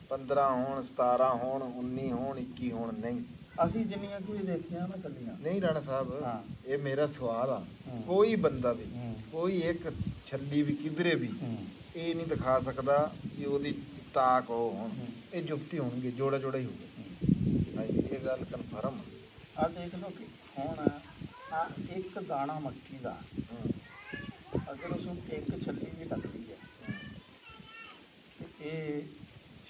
15 ਹੋਣ 17 ਹੋਣ 19 ਹੋਣ 21 ਹੋਣ ਨਹੀਂ। ਅਸੀਂ ਜਿੰਨੀਆਂ ਕੋਈ ਦੇਖੀਆਂ ਨਾ ਛੱਲੀਆਂ ਨਹੀਂ ਰਾਣਾ ਸਾਹਿਬ ਹਾਂ ਇਹ ਮੇਰਾ ਸਵਾਲ ਆ। ਕੋਈ ਬੰਦਾ ਵੀ ਹੂੰ ਕੋਈ ਇੱਕ ਛੱਲੀ ਵੀ ਕਿਧਰੇ ਵੀ ਹੂੰ ਇਹ ਨਹੀਂ ਦਿਖਾ ਸਕਦਾ ਕਿ ਉਹਦੀ ਤਾਕ ਉਹ ਹੁਣ ਇਹ ਜੁਫਤੀ ਹੋਣਗੇ ਜੋੜਾ ਜੋੜਾ ਹੀ ਹੋਊਗਾ। ਹਾਂਜੀ ਇਹ ਗੱਲ ਕਨਫਰਮ ਆ ਦੇਖ ਲਓ ਕਿ ਹੁਣ ਆ ਇੱਕ ਦਾਣਾ ਮੱਕੀ ਦਾ ਅਗਰ ਉਸ ਨੂੰ ਇੱਕ ਛੱਲੀ ਵੀ ਲੱਗਦੀ ਹੈ ਤੇ ਇਹ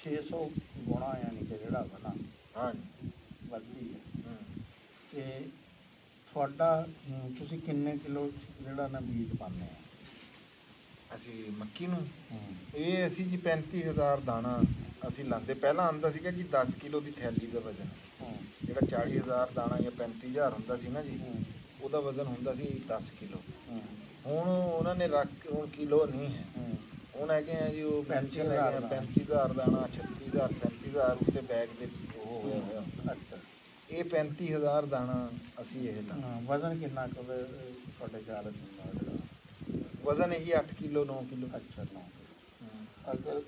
600 ਗੁਣਾ ਯਾਨੀ ਕਿ ਜਿਹੜਾ ਵਾ ਨਾ ਹਾਂਜੀ ਵੱਧਦੀ ਹੈ। ਤੇ ਤੁਹਾਡਾ ਤੁਸੀਂ ਕਿੰਨੇ ਕਿਲੋ ਜਿਹੜਾ ਨਾ ਬੀਜ ਪਾਉਂਦੇ ਆ? ਅਸੀਂ ਮੱਕੀ ਨੂੰ ਇਹ ਅਸੀਂ ਜੀ 35,000 ਦਾਣਾ ਅਸੀਂ ਲਾਉਂਦੇ। ਪਹਿਲਾਂ ਆਉਂਦਾ ਸੀਗਾ ਜੀ 10 ਕਿਲੋ ਦੀ ਥੈਲੀ ਦਾ ਵਜ਼ਨ ਜਿਹੜਾ 40,000 ਦਾਣਾ ਜਾਂ 35,000 ਹੁੰਦਾ ਸੀ ਨਾ ਜੀ ਉਹਦਾ ਵਜ਼ਨ ਹੁੰਦਾ ਸੀ 10 ਕਿਲੋ। ਹੁਣ ਉਹਨਾਂ ਨੇ ਰੱਖ ਹੁਣ ਕਿਲੋ ਨਹੀਂ ਹੈ ਹੁਣ ਹੈਗੇ ਆ ਜੀ ਉਹ ਪੈਨਸ਼ਨ ਹੈਗੇ ਆ 35,000 ਦਾਣਾ 36,000 37,000 ਉੱਤੇ ਬੈਗ ਦੇ ਉਹ ਹੋਇਆ ਹੋਇਆ। ਇਹ 35,000 ਦਾਣਾ ਅਸੀਂ ਇਹ ਲਾਉਂਦੇ। ਵਜ਼ਨ ਕਿੰਨਾ ਕੁ ਤੁਹਾਡੇ ਖਿਆਲ ਹੁੰਦਾ ਜਿਹੜਾ ਵਜ਼ਨ ਇਹੀ 8 ਕਿਲੋ 9 ਕਿਲੋ। ਅੱਛਾ 9 ਕਿਲੋ ਅਗਰ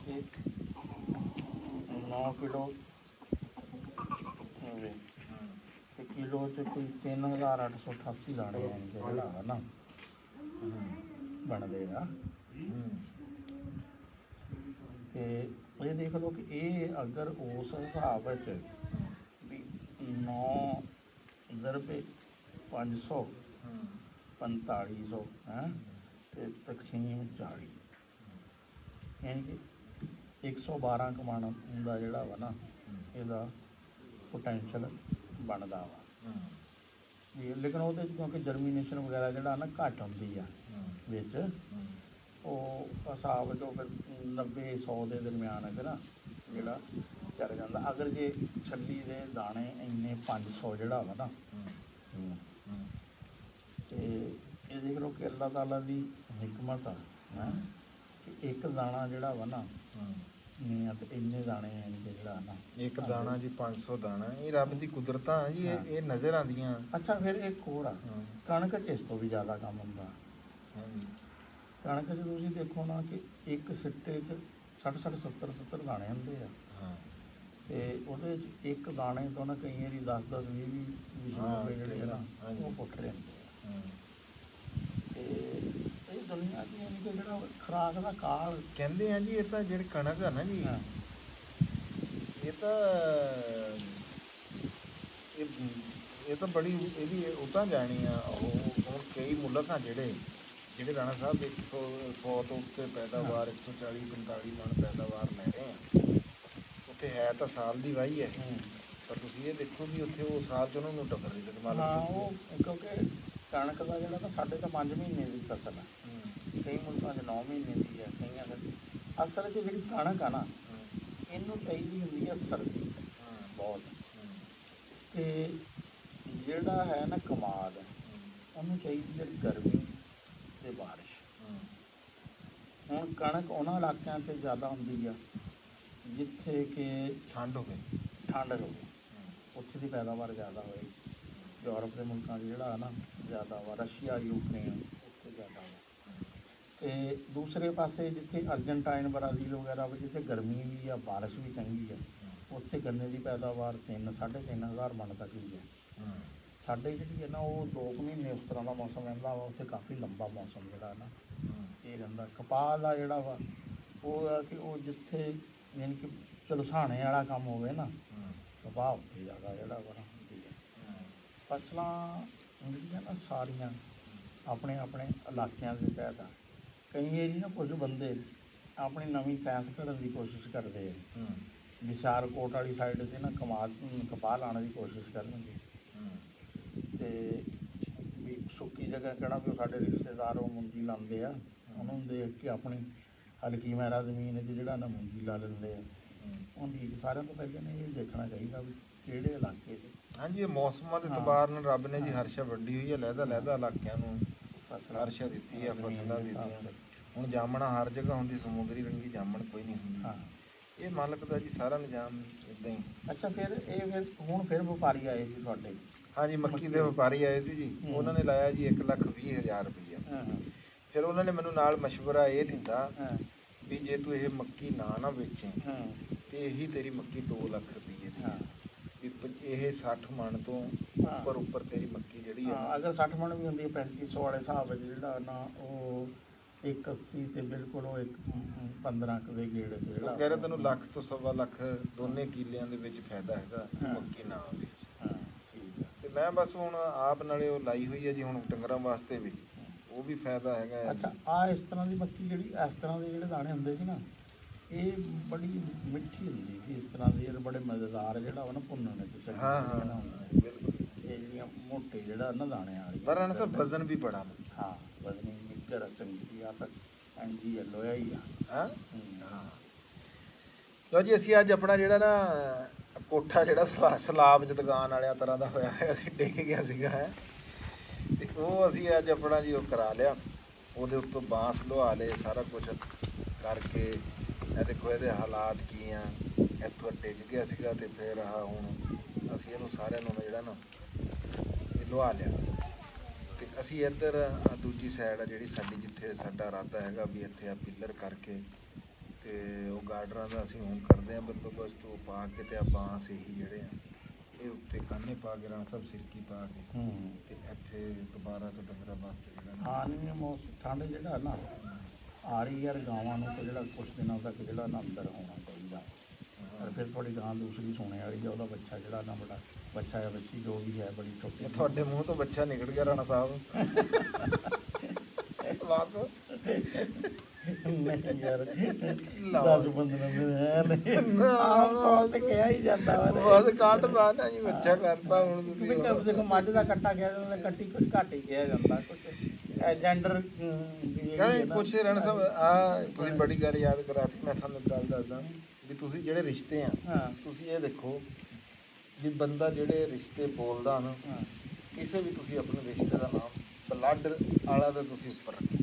ਇਹ 9 ਕਿਲੋ ਹੋਵੇ ਤੇ ਕਿਲੋ 'ਚ ਕੋਈ 3,888 ਦਾਣੇ ਯਾਨੀ ਕਿ ਜਿਹੜਾ ਵਾ ਨਾ ਬਣਦੇ ਆ। ਤੇ ਇਹ ਦੇਖ ਲਓ ਕਿ ਇਹ ਅਗਰ ਉਸ ਹਿਸਾਬ ਵਿੱਚ ਵੀ 9 ਦਰਬੇ 500 4500 ਹੈ ਤੇ ਤਕਸੀਮ 40 ਯਾਨੀ ਕਿ 112 ਕਮਾਣ ਦਾ ਜਿਹੜਾ ਵਾ ਨਾ ਇਹਦਾ ਪੋਟੈਂਸ਼ੀਅਲ ਬਣਦਾ ਵਾ ਵੀ। ਲੇਕਿਨ ਉਹਦੇ 'ਚ ਕਿਉਂਕਿ ਜਰਮੀਨੇਸ਼ਨ ਵਗੈਰਾ ਜਿਹੜਾ ਨਾ ਘੱਟ ਹੁੰਦੀ ਆ ਵਿੱਚ ਉਹ ਹਿਸਾਬ ਜੋ ਫਿਰ 90-100 ਦੇ ਦਰਮਿਆਨ ਹੈ ਨਾ ਜਿਹੜਾ ਚੱਲ ਜਾਂਦਾ। ਅਗਰ ਜੇ ਛੱਲੀ ਦੇ ਦਾਣੇ ਇੰਨੇ 500 ਜਿਹੜਾ ਵਾ ਨਾ ਤੇ ਇਹ ਦੇਖ ਲਓ ਕਿ ਅੱਲਾਹ ਤਾਲਾ ਦੀ ਹਿਕਮਤ ਆ ਹੈ ਕਿ ਇੱਕ ਦਾਣਾ ਜਿਹੜਾ ਵਾ ਨਾ ਨਹੀਂ ਆ ਤੇ ਇੰਨੇ ਦਾਣੇ ਯਾਨੀ ਕਿ ਜਿਹੜਾ ਨਾ ਇੱਕ ਦਾਣਾ ਜੀ 500 ਦਾਣਾ ਇਹ ਰੱਬ ਦੀ ਕੁਦਰਤਾਂ ਜੀ ਇਹ ਨਜ਼ਰ ਆਉਂਦੀਆਂ। ਅੱਛਾ ਫਿਰ ਇੱਕ ਹੋਰ ਆ ਕਣਕ 'ਚ ਇਸ ਤੋਂ ਵੀ ਜ਼ਿਆਦਾ ਕੰਮ ਹੁੰਦਾ। ਕਣਕ 'ਚ ਤੁਸੀਂ ਦੇਖੋ ਨਾ ਕਿ ਇੱਕ ਸਿੱਟੇ 'ਚ 60 70 ਦਾਣੇ ਹੁੰਦੇ ਆ ਤੇ ਉਹਦੇ 'ਚ ਇੱਕ ਦਾਣੇ ਤੋਂ ਨਾ ਕਈ ਵਾਰੀ 10 20 ਜਿਹੜੇ ਆ ਨਾ ਉਹ ਪੁੱਟ ਰਹੇ ਹੁੰਦੇ ਆ। ਤੇ ਇਹ ਦੁਨੀਆ ਦੀ ਯਾਨੀ ਕਿ ਜਿਹੜਾ ਖੁਰਾਕ ਦਾ ਕਾਲ ਕਹਿੰਦੇ ਆ ਜੀ ਇਹ ਤਾਂ ਜਿਹੜੀ ਕਣਕ ਆ ਨਾ ਜੀ ਇਹ ਤਾਂ ਇਹ ਤਾਂ ਬੜੀ ਇਹਦੀ ਉਹ ਤਾਂ ਜਾਣੀ ਆ ਉਹ ਹੁਣ ਕਈ ਮੁਲਕ ਆ ਜਿਹੜੇ ਜਿਹੜੇ ਰਾਣਾ ਸਾਹਿਬ 100 ਤੋਂ ਉੱਤੇ ਪੈਦਾਵਾਰ 140 45 ਮਣ ਪੈਦਾਵਾਰ ਲੈ ਰਹੇ ਆ, ਉੱਥੇ ਹੈ ਤਾਂ ਸਾਲ ਦੀ ਵਾਹੀ ਹੈ, ਪਰ ਤੁਸੀਂ ਇਹ ਦੇਖੋ ਵੀ ਉੱਥੇ ਉਹ ਸਾਲ 'ਚ ਉਹਨਾਂ ਨੂੰ ਟੱਕਰ ਦੀ ਤਕਮਾਲ ਹਾਂ ਉਹ ਕਿਉਂਕਿ ਕਣਕ ਦਾ ਜਿਹੜਾ ਤਾਂ ਸਾਡੇ ਤਾਂ 5 ਮਹੀਨੇ ਦੀ ਫਸਲ ਹੈ, ਕਈ ਮੁਲਕਾਂ 'ਚ 9 ਮਹੀਨੇ ਦੀ ਹੈ, ਕਈਆਂ ਦੇ ਅਸਲ 'ਚ ਜਿਹੜੀ ਕਣਕ ਆ ਨਾ ਇਹਨੂੰ ਚਾਹੀਦੀ ਹੁੰਦੀ ਹੈ ਸਰਦੀ ਬਹੁਤ, ਅਤੇ ਜਿਹੜਾ ਹੈ ਨਾ ਕਮਾਦ ਉਹਨੂੰ ਚਾਹੀਦੀ ਹੈ ਗਰਮੀ ਅਤੇ ਬਾਰਿਸ਼। ਹੁਣ ਕਣਕ ਉਹਨਾਂ ਇਲਾਕਿਆਂ 'ਤੇ ਜ਼ਿਆਦਾ ਹੁੰਦੀ ਆ ਜਿੱਥੇ ਕਿ ਠੰਡ ਹੋਵੇ, ਉੱਥੇ ਦੀ ਪੈਦਾਵਾਰ ਜ਼ਿਆਦਾ ਹੋਏ। ਯੂਰਪ ਦੇ ਮੁਲਕਾਂ 'ਚ ਜਿਹੜਾ ਹੈ ਨਾ ਜ਼ਿਆਦਾ ਵਾ, ਰਸ਼ੀਆ ਯੂਕਰੇਨ ਉੱਥੇ ਜ਼ਿਆਦਾ ਵਾ। ਅਤੇ ਦੂਸਰੇ ਪਾਸੇ ਜਿੱਥੇ ਅਰਜਨਟਾਈਨ ਬਰਾਜ਼ੀਲ ਵਗੈਰਾ ਵਾ ਜਿੱਥੇ ਗਰਮੀ ਵੀ ਆ ਬਾਰਿਸ਼ ਵੀ ਚੰਗੀ ਆ, ਉੱਥੇ ਗੰਨੇ ਦੀ ਪੈਦਾਵਾਰ 3,000-3,500 ਮਣ ਤੱਕ ਵੀ ਹੈ। ਸਾਡੇ ਜਿਹੜੀ ਹੈ ਨਾ ਉਹ 2 ਮਹੀਨੇ ਉਸ ਤਰ੍ਹਾਂ ਦਾ ਮੌਸਮ ਰਹਿੰਦਾ ਵਾ, ਉੱਥੇ ਕਾਫੀ ਲੰਬਾ ਮੌਸਮ ਜਿਹੜਾ ਨਾ ਇਹ ਰਹਿੰਦਾ। ਕਪਾਹ ਦਾ ਜਿਹੜਾ ਵਾ ਉਹ ਆ ਕਿ ਉਹ ਜਿੱਥੇ ਯਾਨੀ ਕਿ ਝਲਸਾਣੇ ਵਾਲਾ ਕੰਮ ਹੋਵੇ ਨਾ, ਕਪਾਹ ਉੱਥੇ ਜ਼ਿਆਦਾ ਜਿਹੜਾ ਵਾ ਹੁੰਦੀ ਹੈ। ਫਸਲਾਂ ਜਿਹੜੀਆਂ ਨਾ ਸਾਰੀਆਂ ਆਪਣੇ ਆਪਣੇ ਇਲਾਕਿਆਂ ਦੇ ਤਹਿਤ ਆ। ਕਈ ਏਰੀ ਨਾ ਕੁਝ ਬੰਦੇ ਆਪਣੀ ਨਵੀਂ ਸਾਇੰਸ ਕਰਨ ਦੀ ਕੋਸ਼ਿਸ਼ ਕਰਦੇ ਆ, ਵਿਸ਼ਾਰਕੋਟ ਵਾਲੀ ਸਾਈਡ 'ਤੇ ਨਾ ਕਪਾਹ ਲਾਉਣ ਦੀ ਕੋਸ਼ਿਸ਼ ਕਰਨਗੇ, ਅਤੇ ਵੀ ਸੁੱਕੀ ਜਗ੍ਹਾ ਕਿਹੜਾ ਵੀ ਉਹ ਸਾਡੇ ਰਿਸ਼ਤੇਦਾਰ ਉਹ ਮੁੰਜੀ ਲਾਉਂਦੇ ਆ, ਉਹਨੂੰ ਦੇਖ ਕੇ ਆਪਣੀ ਹਲਕੀ ਮਹਿਰਾ ਜ਼ਮੀਨ 'ਚ ਜਿਹੜਾ ਨਾ ਮੁੰਜੀ ਲਾ ਲੈਂਦੇ ਆ। ਉਹਦੀ ਸਾਰਿਆਂ ਤੋਂ ਪਹਿਲਾਂ ਨੇ ਇਹ ਦੇਖਣਾ ਚਾਹੀਦਾ ਵੀ ਕਿਹੜੇ ਇਲਾਕੇ 'ਚ। ਹਾਂਜੀ, ਇਹ ਮੌਸਮਾਂ ਦੇ ਤਬਾਰ ਨਾਲ ਰੱਬ ਨੇ ਜੀ ਹਰਸ਼ਾ ਵੱਡੀ ਹੋਈ ਹੈ, ਲਹਿਦਾ ਇਲਾਕਿਆਂ ਨੂੰ ਹਰਸ਼ਾ ਦਿੱਤੀ ਹੈ, ਫਸਲਾਂ ਦਿੱਤੀਆਂ। ਹੁਣ ਜਾਮਣਾ ਹਰ ਜਗ੍ਹਾ ਹੁੰਦੀ, ਸਮੁੰਦਰੀ ਰੰਗੀ ਜਾਮਣ ਕੋਈ ਨਹੀਂ ਹੁੰਦੀ। ਇਹ ਮਾਲਕ ਦਾ ਜੀ ਸਾਰਾ ਨਿਜ਼ਾਮ ਇੱਦਾਂ ਹੀ। ਅੱਛਾ, ਫਿਰ ਵਪਾਰੀ ਆਏ ਸੀ ਤੁਹਾਡੇ? ਹਾਂਜੀ, ਮੱਕੀ ਦੇ ਵਪਾਰੀ ਆਏ ਸੀ ਜੀ, ਉਹਨਾਂ ਨੇ ਲਾਇਆ ਜੀ 1,20,000 ਰੁਪਈਆ। ਫਿਰ ਉਹਨਾਂ ਨੇ ਮੈਨੂੰ ਨਾਲ ਮਸ਼ਵਰਾ ਇਹ ਦਿੱਤਾ ਵੀ ਜੇ ਤੂੰ ਇਹ ਮੱਕੀ ਨਾ ਵੇਚੇ ਤੇ ਇਹੀ ਤੇਰੀ ਮੱਕੀ 2 ਲੱਖ ਰੁਪਈਏ ਦੀ ਹੈ, ਵੀ ਇਹ 60 ਮਣ ਤੋਂ ਉੱਪਰ ਤੇਰੀ ਮੱਕੀ ਜਿਹੜੀ ਹੈ। ਅਗਰ 60 ਮਣ ਵੀ ਹੁੰਦੀ ਹੈ 3500 ਵਾਲੇ ਹਿਸਾਬ ਵਿੱਚ ਜਿਹੜਾ ਨਾ ਉਹ 180 ਤੇ ਬਿਲਕੁਲ ਉਹ 15 ਕੁ ਦੇ ਗੇੜ ਜਿਹੜਾ ਉਹ ਕਹਿ ਰਿਹਾ ਤੈਨੂੰ ਲੱਖ ਤੋਂ 1.25 ਲੱਖ ਦੋਨੇ ਕਿੱਲਿਆਂ ਦੇ ਵਿੱਚ ਫਾਇਦਾ ਹੈਗਾ ਮੱਕੀ ਨਾ ਵੇਚ। ਤੇ ਮੈਂ ਬਸ ਹੁਣ ਆਪ ਨਾਲੇ ਉਹ ਲਾਈ ਹੋਈ ਹੈ ਜੀ, ਹੁਣ ਡੰਗਰਾਂ ਵਾਸਤੇ ਵੀ ਉਹ ਵੀ ਫਾਇਦਾ ਹੈਗਾ। ਅੱਛਾ, ਇਸ ਤਰ੍ਹਾਂ ਦੀ ਮੱਕੀ ਜਿਹੜੀ ਇਸ ਤਰ੍ਹਾਂ ਦੇ ਜਿਹੜੇ ਦਾਣੇ ਹੁੰਦੇ ਸੀ ਨਾ ਇਹ ਬੜੀ ਮਿੱਠੀ ਹੁੰਦੀ ਸੀ, ਇਸ ਤਰ੍ਹਾਂ ਦੀ ਬੜੇ ਮਜ਼ੇਦਾਰ ਜਿਹੜਾ ਵਾ ਨਾ ਭੁੰਨਣ ਵਿੱਚ। ਬਿਲਕੁਲ। ਇਹ ਜਿਹੜੀਆਂ ਮੋਟੇ ਜਿਹੜਾ ਨਾ ਦਾਣੇ ਵਾਲੀ ਪਰ ਇਹਨਾਂ ਦਾ ਵਜ਼ਨ ਵੀ ਬੜਾ। ਹਾਂ, ਵਜ਼ਨੀ ਨਿੱਗਰ ਚੰਗੀ ਆ, ਤਾਂ ਐਂਜੀ ਲੋਇਆ ਹੀ ਆ। ਹਾਂ, ਲਓ ਜੀ, ਅਸੀਂ ਅੱਜ ਆਪਣਾ ਜਿਹੜਾ ਨਾ ਕੋਠਾ ਜਿਹੜਾ ਸਲਾਬ 'ਚ ਦੁਕਾਨ ਵਾਲਿਆਂ ਤਰ੍ਹਾਂ ਦਾ ਹੋਇਆ ਹੈ, ਅਸੀਂ ਡਿੱਗ ਗਿਆ ਸੀਗਾ ਹੈ, ਅਤੇ ਉਹ ਅਸੀਂ ਅੱਜ ਆਪਣਾ ਜੀ ਉਹ ਕਰਾ ਲਿਆ, ਉਹਦੇ ਉੱਤੋਂ ਬਾਂਸ ਲੁਹਾ ਲਏ, ਸਾਰਾ ਕੁਛ ਕਰਕੇ। ਇਹ ਦੇਖੋ ਇਹਦੇ ਹਾਲਾਤ ਕੀ ਆ, ਇੱਥੋਂ ਡਿੱਗ ਗਿਆ ਸੀਗਾ, ਅਤੇ ਫਿਰ ਹੁਣ ਅਸੀਂ ਇਹਨੂੰ ਸਾਰਿਆਂ ਨੂੰ ਜਿਹੜਾ ਨਾ ਇਹ ਲੁਹਾ ਲਿਆ। ਅਤੇ ਅਸੀਂ ਇੱਧਰ ਦੂਜੀ ਸਾਈਡ ਆ ਜਿਹੜੀ ਸਾਡੀ, ਜਿੱਥੇ ਸਾਡਾ ਇਰਾਦਾ ਹੈਗਾ ਵੀ ਇੱਥੇ ਆ ਪਿੱਲਰ ਕਰਕੇ ਅਤੇ ਉਹ ਗਾਰਡਰਾਂ ਦਾ ਅਸੀਂ ਹੁਣ ਕਰਦੇ ਹਾਂ ਬੰਦੋਬਸਤ, ਉਹ ਪਾ ਕੇ ਅਤੇ ਆ ਬਾਂਸ ਇਹੀ ਜਿਹੜੇ ਆ ਇਹ ਉੱਤੇ ਕਾਨੇ ਪਾ ਕੇ ਰਾਣਾ ਸਾਹਿਬ ਸਿਰਕੀ ਪਾ ਕੇ, ਅਤੇ ਇੱਥੇ ਦੁਬਾਰਾ ਤੋਂ ਡੰਗਰਾਂ ਵਾਸਤੇ ਜਿਹੜਾ ਨਹੀਂ ਠੰਡ ਜਿਹੜਾ ਨਾ ਆ ਰਹੀ ਯਾਰ ਗਾਵਾਂ ਨੂੰ ਤਾਂ ਜਿਹੜਾ ਕੁਛ ਦਿਨਾਂ ਤੱਕ ਜਿਹੜਾ ਨਾ ਅੰਦਰ ਹੋਣਾ ਚਾਹੀਦਾ। ਪਰ ਫਿਰ ਤੁਹਾਡੀ ਗਾਂ ਦੂਸਰੀ ਸੋਨੇ ਵਾਲੀ ਆ, ਉਹਦਾ ਬੱਚਾ ਜਿਹੜਾ ਨਾ ਬੜਾ ਬੱਚਾ ਜਾਂ ਬੱਚੀ ਜੋ ਵੀ ਹੈ ਬੜੀ ਛੋਟੀ। ਤੁਹਾਡੇ ਮੂੰਹ ਤੋਂ ਬੱਚਾ ਨਿਕਲ ਗਿਆ ਰਾਣਾ ਸਾਹਿਬ। ਬਸ ਨਹੀਂ ਯਾਰ, 10-15 ਦਿਨ ਹੈ ਕਿਹਾ ਹੀ ਜਾਂਦਾ ਵਾ, ਬਸ ਕੱਢਦਾ ਨਾ ਜੀ, ਬੱਚਾ ਕਰਤਾ। ਹੁਣ ਤੁਸੀਂ ਦੇਖੋ ਮੱਝ ਦਾ ਕੱਟਾ ਕਿਹਾ ਜਾਂਦਾ, ਕੱਟੀ ਕੁਝ ਘੱਟ ਹੀ ਕਿਹਾ ਜਾਂਦਾ, ਕੁਛ ਜੈਂਡਰ ਕੁਛ। ਰਾਣਾ ਸਾਹਿਬ ਆ ਤੁਸੀਂ ਬੜੀ ਗੱਲ ਯਾਦ ਕਰਾਤੀ, ਮੈਂ ਤੁਹਾਨੂੰ ਇੱਕ ਗੱਲ ਦੱਸਦਾ ਵੀ ਤੁਸੀਂ ਜਿਹੜੇ ਰਿਸ਼ਤੇ ਆ, ਤੁਸੀਂ ਇਹ ਦੇਖੋ ਵੀ ਬੰਦਾ ਜਿਹੜੇ ਰਿਸ਼ਤੇ ਬੋਲਦਾ ਨਾ, ਕਿਸੇ ਵੀ ਤੁਸੀਂ ਆਪਣੇ ਰਿਸ਼ਤੇ ਦਾ ਨਾਮ ਬਲੱਡ ਵਾਲਾ ਤਾਂ ਤੁਸੀਂ ਉੱਪਰ ਰੱਖੋ।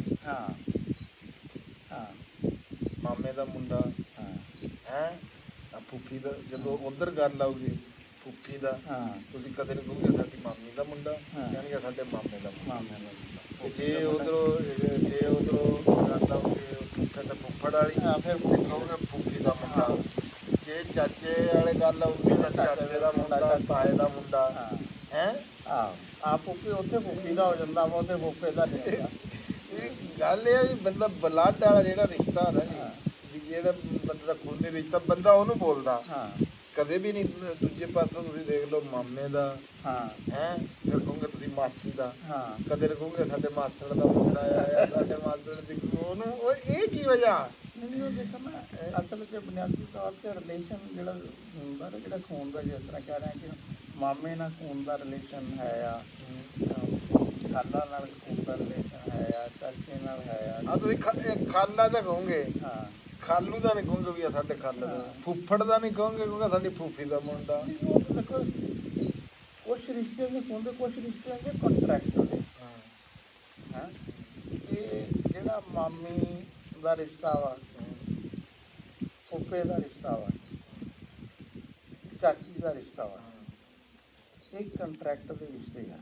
ਮਾਮੇ ਦਾ ਮੁੰਡਾ ਹੈ, ਫੁੱਫੀ ਦਾ, ਜਦੋਂ ਉੱਧਰ ਗੱਲ ਆਊਗੀ ਫੁੱਫੀ ਦਾ, ਤੁਸੀਂ ਕਦੇ ਨਹੀਂ ਕਹੋਗੇ ਸਾਡੀ ਮਾਮੀ ਦਾ ਮੁੰਡਾ, ਕਹਿਣਗੇ ਸਾਡੇ ਮਾਮੇ ਦਾ ਮੁੰਡਾ। ਜੇ ਉੱਧਰੋਂ ਗੱਲ ਆਊਗੀ ਫੁੱਫੇ ਤੇ ਫੁੱਫੜ ਵਾਲੀ, ਫਿਰ ਕਹੋਗੇ ਫੁੱਫੀ ਦਾ ਮੁੰਡਾ। ਜੇ ਚਾਚੇ ਵਾਲੇ ਗੱਲ ਆਊਗੀ ਤਾਂ ਚਾਚੇ ਦਾ ਮੁੰਡਾ, ਤਾਏ ਦਾ ਮੁੰਡਾ ਹੈ। ਫੁੱਫੀ ਉੱਥੇ ਫੁੱਫੀ ਦਾ ਹੋ ਜਾਂਦਾ ਵਾ, ਉੱਥੇ ਫੁੱਫੇ ਦਾ ਨਹੀਂ ਹੁੰਦਾ। ਗੱਲ ਇਹ ਆ ਵੀ ਬੰਦਾ ਬਲੱਡ ਵਾਲਾ ਜਿਹੜਾ ਰਿਸ਼ਤਾ ਨਾ ਜੀ, ਵੀ ਜਿਹੜਾ ਬੰਦੇ ਦਾ ਖੂਨੀ ਰਿਸ਼ਤਾ ਬੰਦਾ ਉਹਨੂੰ ਬੋਲਦਾ, ਕਦੇ ਵੀ ਨਹੀਂ ਦੂਜੇ ਪਾਸੋਂ ਤੁਸੀਂ ਦੇਖ ਲਓ ਮਾਮੇ ਦਾ ਹਾਂ ਹੈ, ਫਿਰ ਕਹੋਗੇ ਤੁਸੀਂ ਮਾਸੀ ਦਾ, ਹਾਂ ਕਦੇ ਕਹੋਗੇ ਸਾਡੇ ਮਾਸੜ ਦਾ ਮੁੰਡਾ ਆ, ਸਾਡੇ ਮਾਸੜ ਦੀ ਉਹਨੂੰ, ਉਹ ਇਹ ਕੀ ਵਜ੍ਹਾ? ਨਹੀਂ ਉਹ ਦੇਖੋ ਨਾ ਅਸਲ 'ਚ ਬੁਨਿਆਦੀ ਤੌਰ 'ਤੇ ਰਿਲੇਸ਼ਨ ਜਿਹੜਾ ਹੁੰਦਾ ਨਾ, ਜਿਹੜਾ ਖੂਨ ਦਾ, ਜਿਸ ਤਰ੍ਹਾਂ ਕਹਿ ਰਹੇ ਕਿ ਮਾਮੇ ਨਾਲ ਖੂਨ ਦਾ ਰਿਲੇਸ਼ਨ ਹੈ ਆ, ਖਾਲਾ ਨਾਲ ਖੂਨ ਦਾ ਰਿਲੇਸ਼ਨ ਹੈ ਆ, ਚਾਚੇ ਨਾਲ ਹੈ ਆ। ਤੁਸੀਂ ਖਾਲਾ ਤਾਂ ਕਹੋਗੇ, ਹਾਂ ਖਾਲੂ ਦਾ ਨਹੀਂ ਕਹੋਗੇ ਵੀ ਆ ਸਾਡੇ ਖਾਲੇ ਦਾ, ਫੁੱਫੜ ਦਾ ਨਹੀਂ ਕਹੋਗੇ ਕਿਉਂਕਿ ਸਾਡੀ ਫੂਫੀ ਦਾ ਮੁੰਡਾ। ਦੇਖੋ ਕੁਛ ਰਿਸ਼ਤੇ ਦੇ ਹੁੰਦੇ, ਕੁਛ ਰਿਸ਼ਤੇ ਦੇ ਕੰਟਰੈਕਟ ਦੇ ਹਾਂ। ਇਹ ਜਿਹੜਾ ਮਾਮੀ ਦਾ ਰਿਸ਼ਤਾ ਵਾ, ਫੁੱਫੇ ਦਾ ਰਿਸ਼ਤਾ ਵਾ, ਚਾਚੀ ਦਾ ਰਿਸ਼ਤਾ ਵਾ, ਇਹ ਕੰਟਰੈਕਟ ਦੇ ਰਿਸ਼ਤੇ ਆ।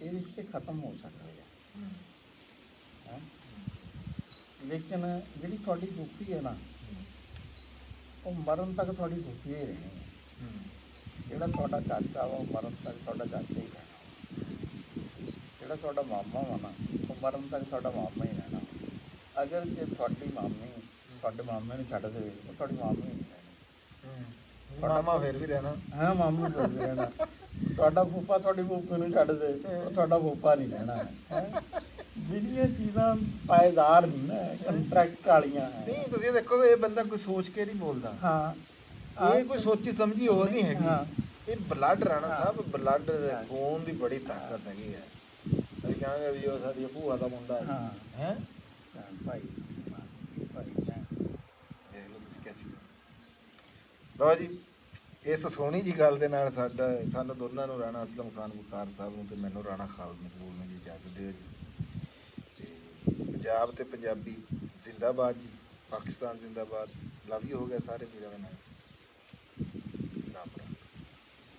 ਇਹ ਰਿਸ਼ਤੇ ਖਤਮ ਹੋ ਸਕਦੇ ਆ, ਲੇਕਿਨ ਜਿਹੜੀ ਤੁਹਾਡੀ ਫੁੱਫੀ ਹੈ ਨਾ, ਉਹ ਮਰਨ ਤੱਕ ਤੁਹਾਡੀ ਫੁੱਫੀ ਹੀ ਰਹਿਣੀ ਹੈ। ਜਿਹੜਾ ਤੁਹਾਡਾ ਚਾਚਾ ਵਾ, ਉਹ ਮਰਨ ਤੱਕ ਤੁਹਾਡਾ ਚਾਚਾ ਹੀ ਰਹਿਣਾ। ਜਿਹੜਾ ਤੁਹਾਡਾ ਮਾਮਾ ਵਾ ਨਾ, ਉਹ ਮਰਨ ਤੱਕ ਤੁਹਾਡਾ ਮਾਮਾ ਹੀ ਰਹਿਣਾ। ਅਗਰ ਜੇ ਤੁਹਾਡੀ ਮਾਮੀ ਤੁਹਾਡੇ ਮਾਮੇ ਨੂੰ ਛੱਡ ਦੇਵੇ, ਉਹ ਤੁਹਾਡੀ ਮਾਮੀ ਨਹੀਂ ਰਹਿਣੀ। ਮਾਮਾ ਫਿਰ ਵੀ ਰਹਿਣਾ। ਹਾਂ ਮਾਮੂ ਫਿਰ ਵੀ ਰਹਿਣਾ। ਤੁਹਾਡਾ ਫੁੱਫਾ ਤੁਹਾਡੀ ਫੁੱਫੀ ਨੂੰ ਛੱਡ ਦੇ, ਉਹ ਤੁਹਾਡਾ ਫੁੱਫਾ ਨਹੀਂ ਰਹਿਣਾ ਹੈ। ਜਿਹੜੀਆਂ ਚੀਜ਼ਾਂ ਪਾਏਦਾਰ ਨਹੀਂ ਨਾ, ਕੰਟਰੈਕਟ ਵਾਲੀਆਂ ਨਹੀਂ, ਤੁਸੀਂ ਦੇਖੋ ਇਹ ਬੰਦਾ ਕੋਈ ਸੋਚ ਕੇ ਨਹੀਂ ਬੋਲਦਾ। ਹਾਂ ਇਹ ਕੋਈ ਸੋਚੀ ਸਮਝੀ ਹੋਰ ਨਹੀਂ ਹੈਗੀ। ਹਾਂ ਇਹ ਬਲੱਡ ਰਾਣਾ ਸਾਹਿਬ, ਬਲੱਡ ਖੂਨ ਦੀ ਬੜੀ ਤਾਕਤ ਹੈਗੀ ਹੈ। ਅਸੀਂ ਕਹਾਂਗੇ ਵੀ ਉਹ ਸਾਡੀ ਭੂਆ ਦਾ ਮੁੰਡਾ ਹੈ। ਹਾਂ ਹੈ ਭਾਈ ਭਾਈ ਦੇਖ ਲਓ ਤੁਸੀਂ ਕੈਸੀ। ਲਓ ਜੀ, ਇਸ ਸੋਹਣੀ ਜੀ ਗੱਲ ਦੇ ਨਾਲ ਸਾਨੂੰ ਦੋਨਾਂ ਨੂੰ, ਰਾਣਾ ਅਸਲਮ ਖਾਨ ਵਕਾਰ ਸਾਹਿਬ ਨੂੰ ਤੇ ਮੈਨੂੰ ਰਾਣਾ ਖਾਲਦ ਮਕਬੂਲ ਨੂੰ ਜੀ ਇਜਾਜ਼ਤ ਦਿਓ ਜੀ। ਤੇ ਪੰਜਾਬ ਤੇ ਪੰਜਾਬੀ ਜ਼ਿੰਦਾਬਾਦ ਜੀ, ਪਾਕਿਸਤਾਨ ਜ਼ਿੰਦਾਬਾਦ। ਲਵ ਯੂ ਹੋ ਗਿਆ ਸਾਰੇ ਵੀਰਾਂ ਦੇ ਨਾਲ।